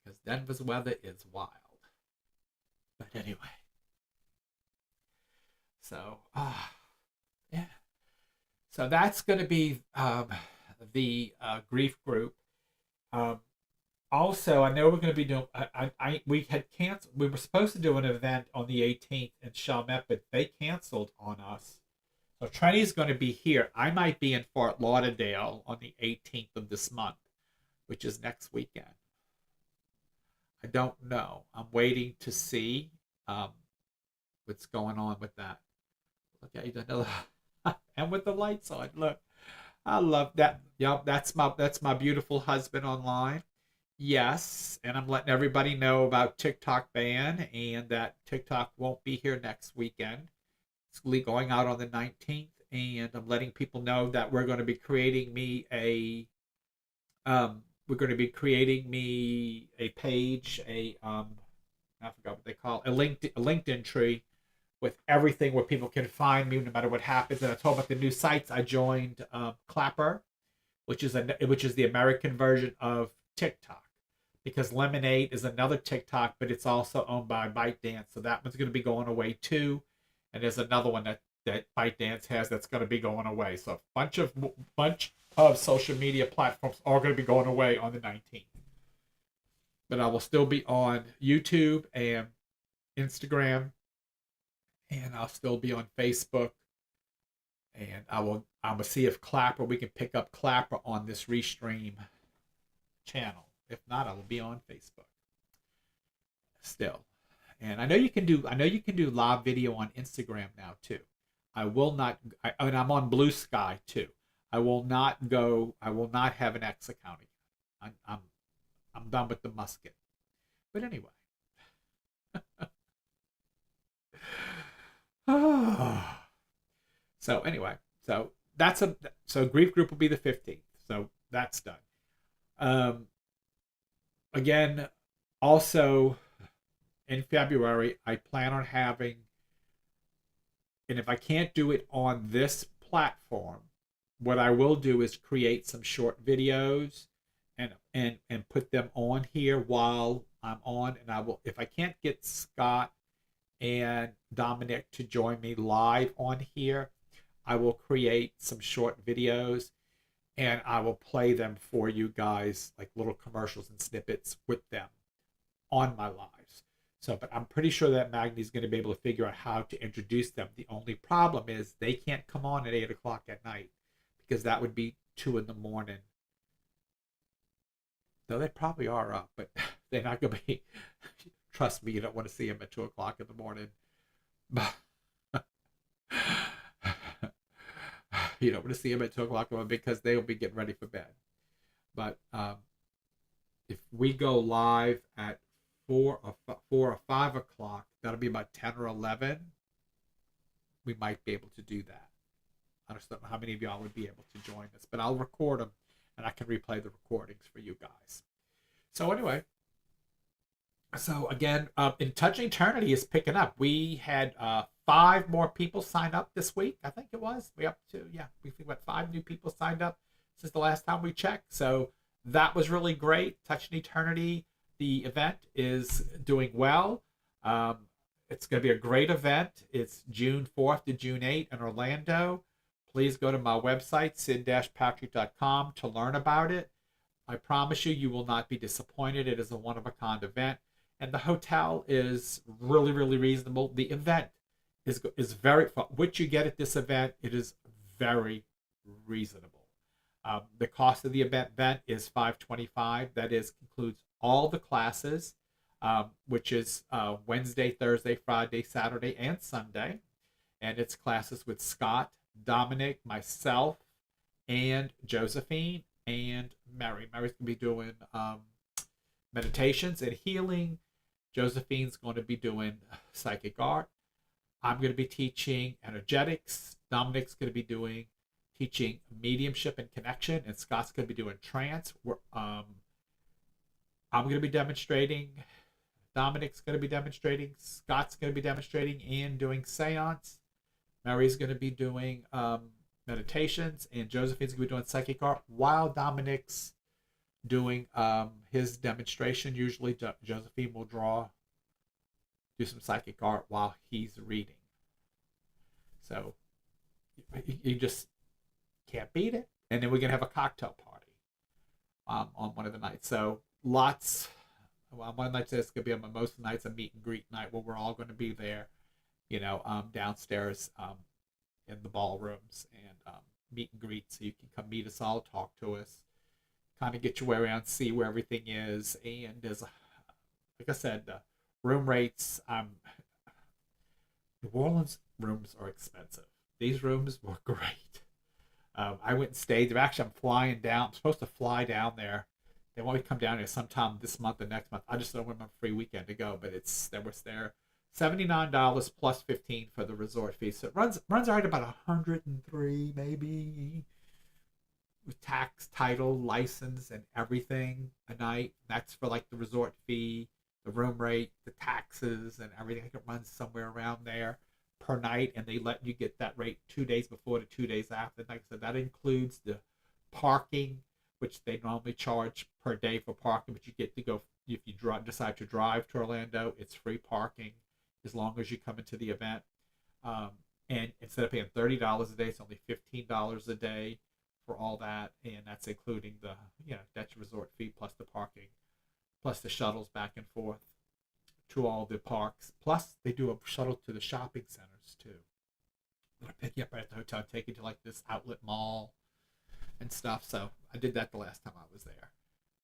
Because Denver's weather is wild. But anyway, so yeah, so that's going to be the grief group. Um, Also, I know we're going to be doing. We had canceled. We were supposed to do an event on the 18th in Chalmette, but they canceled on us. So Trini's going to be here. I might be in Fort Lauderdale on the 18th of this month, which is next weekend. I don't know. I'm waiting to see um, what's going on with that. Look at another, and with the lights on. Look, I love that. Yep, that's my beautiful husband online. Yes, and I'm letting everybody know about TikTok ban and that TikTok won't be here next weekend. It's going out on the 19th, and I'm letting people know that we're going to be creating me a page, I forgot what they call it, a LinkedIn tree with everything where people can find me no matter what happens. And I told about the new sites. I joined Clapper, which is the American version of TikTok, because Lemonade is another TikTok, but it's also owned by ByteDance, so that one's going to be going away too. And there's another one that ByteDance has that's going to be going away. So a bunch of social media platforms are going to be going away on the 19th. But I will still be on YouTube and Instagram, and I'll still be on Facebook. And I'm gonna see if Clapper, we can pick up Clapper on this Restream channel. If not, I will be on Facebook still. And I know you can do live video on Instagram now too. I will not. And I'm on Blue Sky too. I will not have an X account again. I'm done with the musket. But anyway. So anyway, so grief group will be the 15th. So that's done. Again, also in February, I plan on having, and if I can't do it on this platform, what I will do is create some short videos and put them on here while I'm on. And I will, if I can't get Scott and Dominic to join me live on here, I will create some short videos and I will play them for you guys, like little commercials and snippets with them on my lives. So, but I'm pretty sure that Magni's going to be able to figure out how to introduce them. The only problem is they can't come on at 8 o'clock at night, because that would be 2 in the morning. Though they probably are up, but they're not going to be. Trust me, you don't want to see them at 2 o'clock in the morning. But you don't want to see them at 2 o'clock in the morning because they'll be getting ready for bed. But if we go live at 4 or 5 o'clock, that'll be about 10 or 11. We might be able to do that. I just don't know how many of y'all would be able to join us, but I'll record them and I can replay the recordings for you guys. So anyway, so again, In Touching Eternity is picking up. We had 5 more people sign up this week. I think it was. We think about 5 new people signed up since the last time we checked. So that was really great. Touching Eternity, the event is doing well. It's going to be a great event. It's June 4th to June 8th in Orlando. Please go to my website, sid-patrick.com, to learn about it. I promise you, you will not be disappointed. It is a one-of-a-kind event. And the hotel is really, really reasonable. The event is very, for what you get at this event, it is very reasonable. The cost of the event is $525. That includes all the classes, which is Wednesday, Thursday, Friday, Saturday, and Sunday. And it's classes with Scott, Dominic, myself, and Josephine, and Mary. Mary's going to be doing meditations and healing. Josephine's going to be doing psychic art. I'm going to be teaching energetics. Dominic's going to be teaching mediumship and connection, and Scott's going to be doing trance. I'm going to be demonstrating. Dominic's going to be demonstrating. Scott's going to be demonstrating and doing seance. Mary's going to be doing meditations, and Josephine's going to be doing psychic art, while Dominic's doing his demonstration. Usually Josephine will do some psychic art while he's reading. So you just can't beat it. And then we're gonna have a cocktail party on one of the nights. So lots. Well, one night it's gonna be a mimosa night, a meet and greet night where we're all going to be there. Downstairs in the ballrooms and meet and greet, so you can come meet us all, talk to us, kind of get your way around, see where everything is. And as like I said, room rates. New Orleans rooms are expensive. These rooms were great. I went and stayed. I'm flying down. I'm supposed to fly down there. They want me to come down here sometime this month or next month. I just don't remember free weekend to go, but there was there $79 plus 15 for the resort fee. So it runs right about 103 maybe, with tax, title, license, and everything a night. That's for like the resort fee, the room rate, the taxes, and everything. I think it runs somewhere around there per night, and they let you get that rate 2 days before to 2 days after. Like I said, that includes the parking, which they normally charge per day for parking, but you get to go if you decide to drive to Orlando. It's free parking as long as you come into the event. And instead of paying $30 a day, it's only $15 a day for all that, and that's including the Dutch resort fee plus the parking, plus the shuttles back and forth to all the parks. Plus, they do a shuttle to the shopping centers too. They'll pick you up at the hotel, take you to like this outlet mall and stuff. So I did that the last time I was there.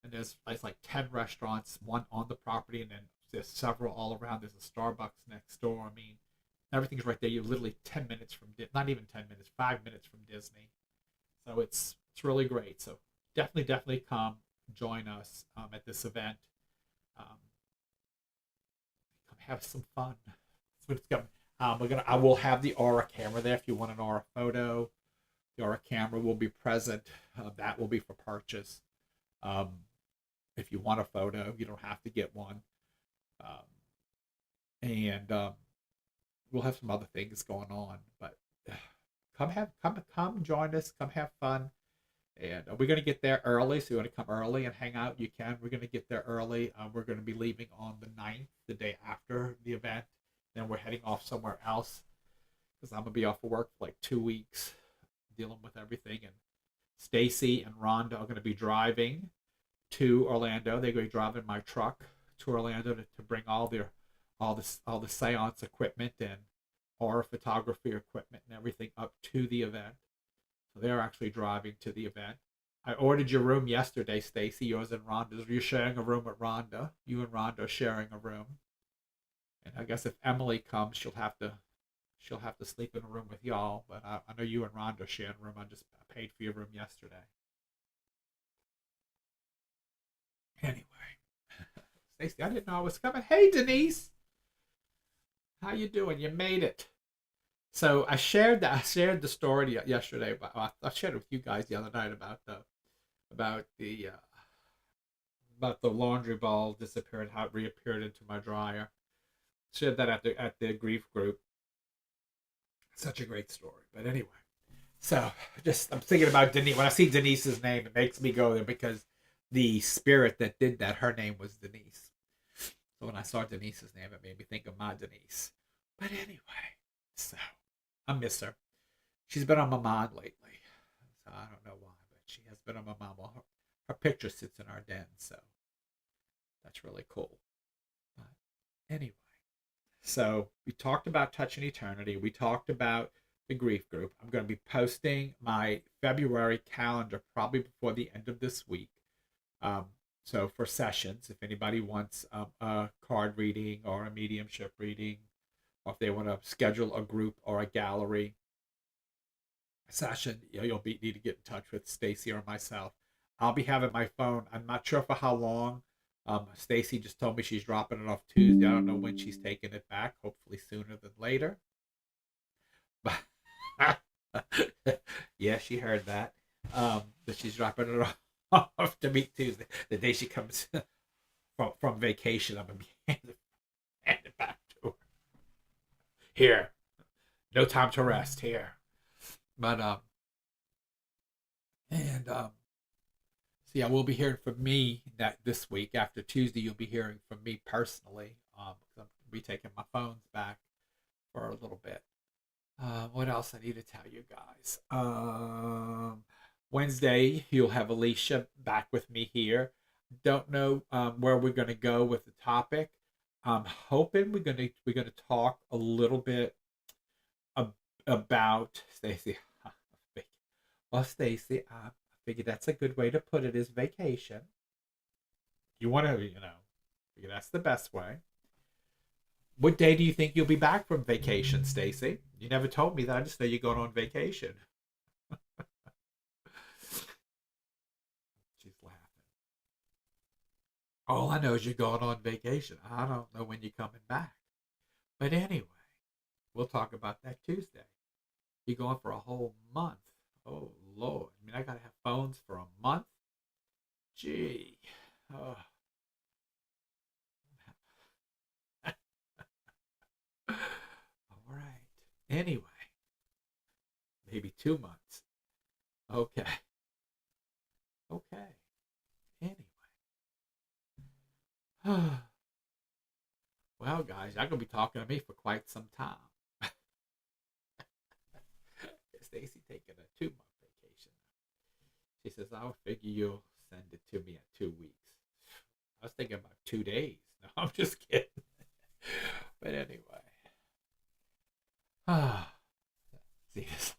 And there's like 10 restaurants, one on the property, and then there's several all around. There's a Starbucks next door. I mean, everything's right there. You're literally 10 minutes from, not even 10 minutes, 5 minutes from Disney. So it's really great. So definitely come join us at this event. Come have some fun. That's what it's coming. I will have the Aura camera there if you want an Aura photo. The Aura camera will be present. That will be for purchase. If you want a photo, you don't have to get one. And we'll have some other things going on, but come join us, come have fun. And we're going to get there early, so you want to come early and hang out, you can. We're going to get there early. We're going to be leaving on the 9th, the day after the event. Then we're heading off somewhere else because I'm going to be off of work for like 2 weeks dealing with everything. And Stacy and Rhonda are going to be driving to Orlando. They're going to be driving my truck to Orlando to bring all the seance equipment and horror photography equipment and everything up to the event. So they're actually driving to the event. I ordered your room yesterday, Stacy, yours and Rhonda's. You're sharing a room with Rhonda. You and Rhonda are sharing a room. And I guess if Emily comes, she'll have to sleep in a room with y'all. But I know you and Rhonda share a room. I paid for your room yesterday. Anyway, Stacy, I didn't know I was coming. Hey, Denise, how you doing? You made it. So I shared the story yesterday. But I shared it with you guys the other night about the laundry ball disappearing, how it reappeared into my dryer. Shared that at the grief group. Such a great story. But anyway, so I'm thinking about Denise. When I see Denise's name, it makes me go there because the spirit that did that, her name was Denise. So when I saw Denise's name, it made me think of my Denise. But anyway, so I miss her. She's been on my mind lately. So I don't know why, but she has been on my mind. Well, her picture sits in our den, so that's really cool. But anyway, so we talked about Touching Eternity. We talked about the grief group. I'm going to be posting my February calendar probably before the end of this week. So for sessions, if anybody wants a card reading or a mediumship reading, or if they want to schedule a group or a gallery session, you'll need to get in touch with Stacy or myself. I'll be having my phone. I'm not sure for how long. Stacy just told me she's dropping it off Tuesday. I don't know when she's taking it back. Hopefully sooner than later. But yeah, she heard that. That she's dropping it off to me Tuesday, the day she comes from vacation. I'm gonna be handing it back to her. Here, no time to rest here. But So yeah, we'll be hearing from me that this week. After Tuesday, you'll be hearing from me personally. Because I'm gonna be taking my phones back for a little bit. What else I need to tell you guys? Wednesday, you'll have Alicia back with me here. Don't know where we're going to go with the topic. I'm hoping we're gonna talk a little bit about Stacy. Well, Stacy, I figure that's a good way to put it. Is vacation. You want to, figure that's the best way. What day do you think you'll be back from vacation, Stacy? You never told me that. I just know you're going on vacation. She's laughing. All I know is you're going on vacation. I don't know when you're coming back. But anyway, we'll talk about that Tuesday. You're going for a whole month. Oh, Lord. I mean, I got to have phones for a month? Gee. Oh. All right. Anyway, maybe 2 months. Okay. Okay. Anyway. Well, guys, y'all gonna be talking to me for quite some time. Stacy taking a 2 month vacation. She says, "I'll figure you'll send it to me in 2 weeks." I was thinking about 2 days. No, I'm just kidding. But anyway. See this.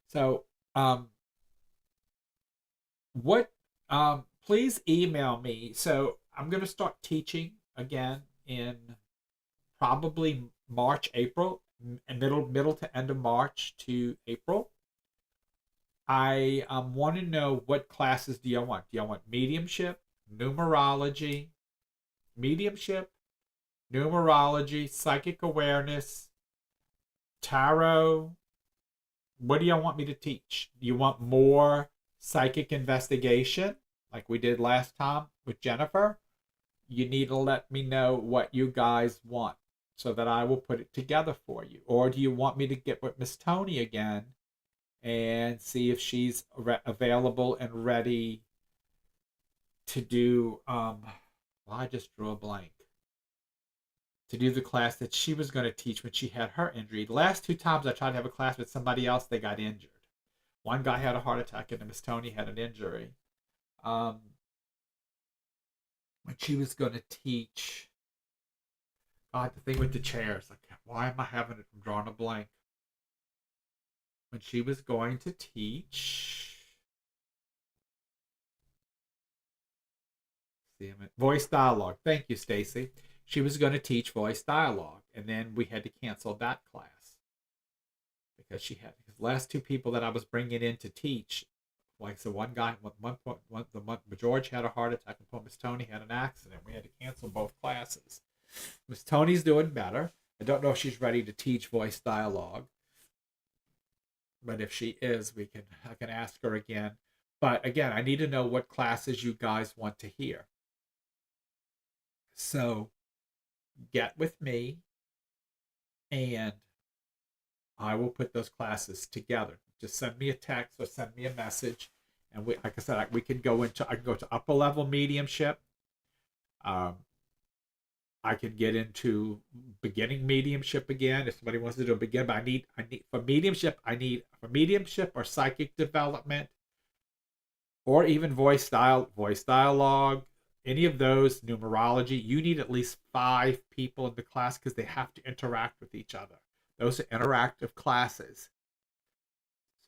So, what please email me. So I'm going to start teaching again in probably March, April, middle to end of March to April. I want to know, what classes do you want? Do you want mediumship, numerology, mediumship, numerology, psychic awareness, tarot? What do you want me to teach? Do you want more psychic investigation like we did last time with Jennifer? You need to let me know what you guys want so that I will put it together for you. Or do you want me to get with Miss Tony again and see if she's available and ready to do well, I just drew a blank. To do the class that she was going to teach when she had her injury. The last 2 times I tried to have a class with somebody else, they got injured. One guy had a heart attack and Miss Tony had an injury. When she was going to teach, God, the thing with the chairs, like, why am I having it? I'm drawing a blank. When she was going to teach, voice dialogue. Thank you, Stacy. She was going to teach voice dialogue, and then we had to cancel that class because the last 2 people that I was bringing in to teach, like, so one guy, George had a heart attack and poor Miss Tony had an accident. We had to cancel both classes. Miss Tony's doing better. I don't know if she's ready to teach voice dialogue, but if she is, I can ask her again. But again, I need to know what classes you guys want to hear. So get with me and I will put those classes together. Just send me a text or send me a message, and like I said, I can go to upper level mediumship. I can get into beginning mediumship again if somebody wants to do a begin. But I need for mediumship or psychic development, or even voice dialogue, any of those, numerology. You need at least 5 people in the class because they have to interact with each other. Those are interactive classes.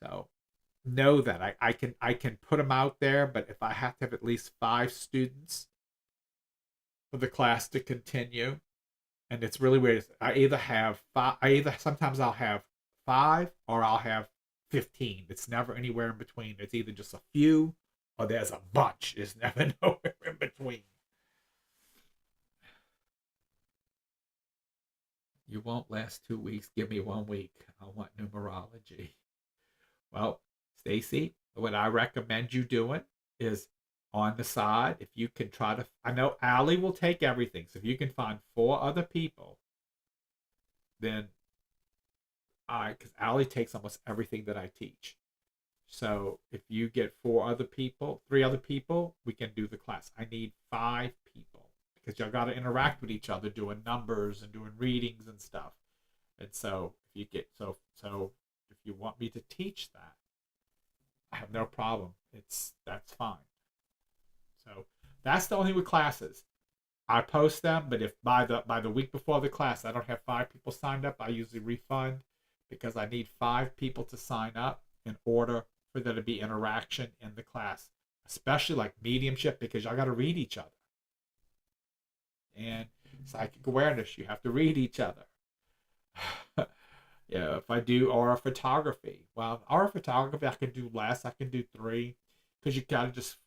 So know that I can put them out there, but if I have to have at least 5 students for the class to continue, and it's really weird. I either have 5. Sometimes I'll have 5 or I'll have 15. It's never anywhere in between. It's either just a few or there's a bunch. There's never nowhere in between. You won't last 2 weeks. Give me 1 week. I want numerology. Well, Stacy, what I recommend you doing is on the side, if you can try to, I know Allie will take everything. So if you can find 4 other people, then because Allie takes almost everything that I teach. So if you get 3 other people, we can do the class. I need 5 people because y'all got to interact with each other, doing numbers and doing readings and stuff. And so if you get so if you want me to teach that, I have no problem. That's fine. So that's the only with classes. I post them, but if by the week before the class I don't have 5 people signed up, I usually refund because I need 5 people to sign up in order for there to be interaction in the class, especially like mediumship because y'all got to read each other. And psychic awareness, you have to read each other. Yeah, if I do aura photography, well, aura photography I can do less. I can do 3 because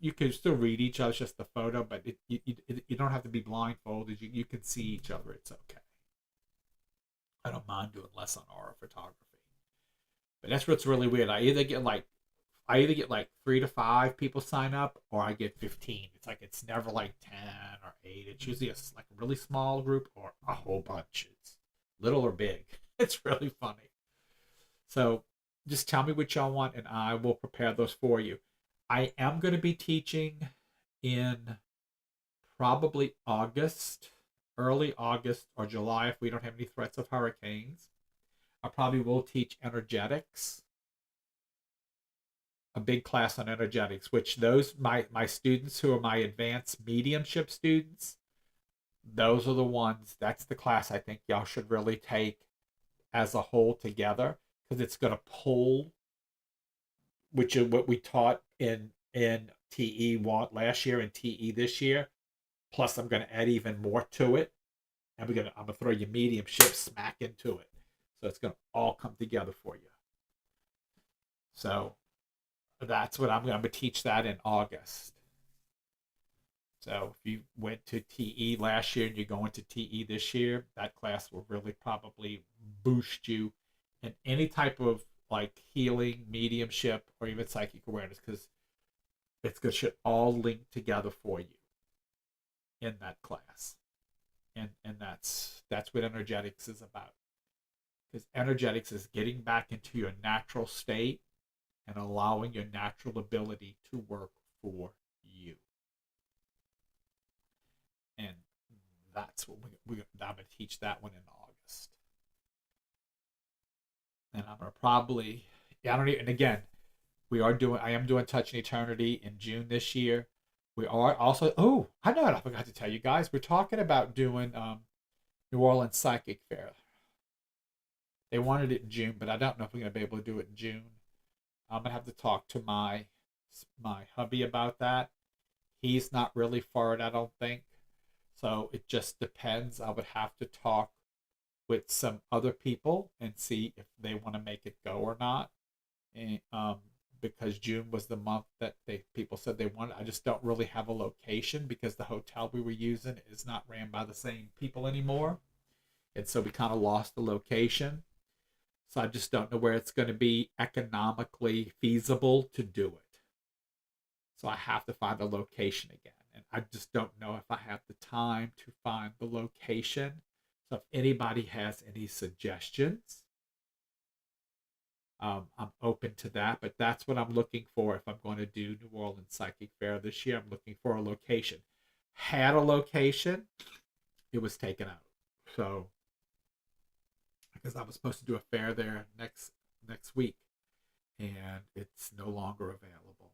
you can still read each other. It's just the photo, but you don't have to be blindfolded. You can see each other. It's okay. I don't mind doing less on aura photography, but that's what's really weird. I either get like 3 to 5 people sign up, or I get 15. It's never like 10 or 8. It's usually like a really small group or a whole bunch. It's little or big. It's really funny. So just tell me what y'all want, and I will prepare those for you. I am going to be teaching in probably August, early August or July if we don't have any threats of hurricanes. I probably will teach energetics, a big class on energetics, which those my students who are my advanced mediumship students, those are the ones. That's the class I think y'all should really take as a whole together because it's going to pull, which is what we taught in TE last year and TE this year. Plus, I'm going to add even more to it, and I'm gonna throw your mediumship smack into it, so it's going to all come together for you. So that's what I'm going to teach that in August. So if you went to TE last year and you're going to TE this year, that class will really probably boost you in any type of like healing, mediumship, or even psychic awareness because it's going to all link together for you in that class. And that's what energetics is about. Because energetics is getting back into your natural state and allowing your natural ability to work for you. And that's what I'm going to teach that one in August. And I'm going to probably, I don't even, and again, I am doing Touching Eternity in June this year. We are also, I know what I forgot to tell you guys. We're talking about doing New Orleans Psychic Fair. They wanted it in June, but I don't know if we're going to be able to do it in June. I'm going to have to talk to my hubby about that. He's not really for it, I don't think. So it just depends. I would have to talk with some other people and see if they want to make it go or not. And, because June was the month that people said they wanted. I just don't really have a location because the hotel we were using is not ran by the same people anymore. And so we kind of lost the location. So I just don't know where it's going to be economically feasible to do it. So I have to find a location again. And I just don't know if I have the time to find the location. So if anybody has any suggestions, I'm open to that. But that's what I'm looking for if I'm going to do New Orleans Psychic Fair this year. I'm looking for a location. Had a location, it was taken out. So because I was supposed to do a fair there next week, and it's no longer available.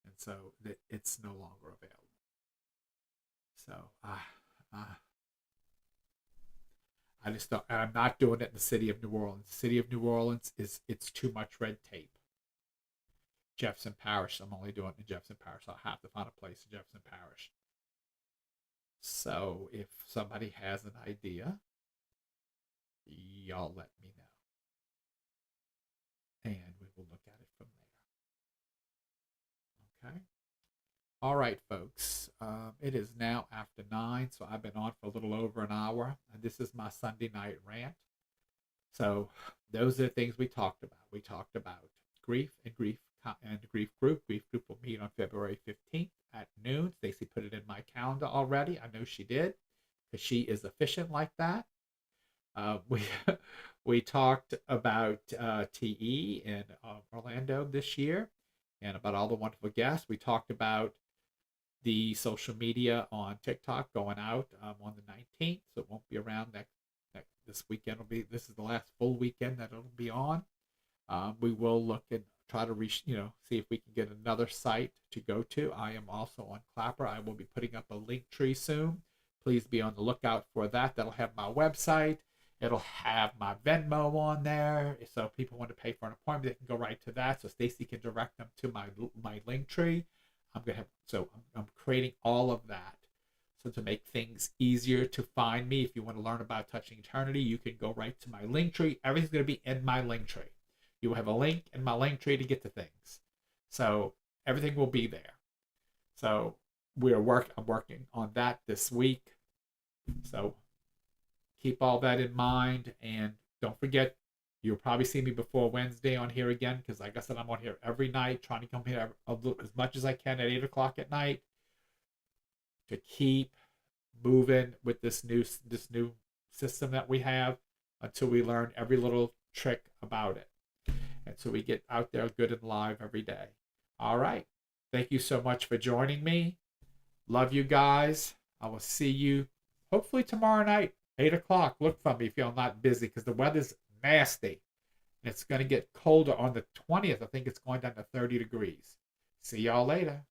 And so it's no longer available. So I just don't. I'm not doing it in the city of New Orleans. The city of New Orleans it's too much red tape. Jefferson Parish. I'm only doing it in Jefferson Parish. So I have to find a place in Jefferson Parish. So if somebody has an idea, y'all let me know, and we will look at it from there. Okay. All right, folks. It is now after 9, so I've been on for a little over an hour, and this is my Sunday night rant. So those are the things we talked about. We talked about grief and grief group. Grief group will meet on February 15th at noon. Stacy put it in my calendar already. I know she did because she is efficient like that. We We talked about TE in Orlando this year and about all the wonderful guests. We talked about the social media on TikTok going out on the 19th, so it won't be around next this weekend. This is the last full weekend that it'll be on. We will look and try to reach, see if we can get another site to go to. I am also on Clapper. I will be putting up a link tree soon. Please be on the lookout for that. That'll have my website. It'll have my Venmo on there. So if people want to pay for an appointment, they can go right to that. So Stacy can direct them to my link tree. I'm creating all of that. So to make things easier to find me, if you want to learn about Touching Eternity, you can go right to my link tree. Everything's going to be in my link tree. You will have a link in my link tree to get to things. So everything will be there. So I'm working on that this week. So keep all that in mind. And don't forget, you'll probably see me before Wednesday on here again, because like I said, I'm on here every night, trying to come here as much as I can at 8 o'clock at night to keep moving with this new system that we have until we learn every little trick about it. And so we get out there good and live every day. All right. Thank you so much for joining me. Love you guys. I will see you hopefully tomorrow night, 8 o'clock. Look for me if you're not busy, because the weather's nasty. It's going to get colder on the 20th. I think it's going down to 30 degrees. See y'all later.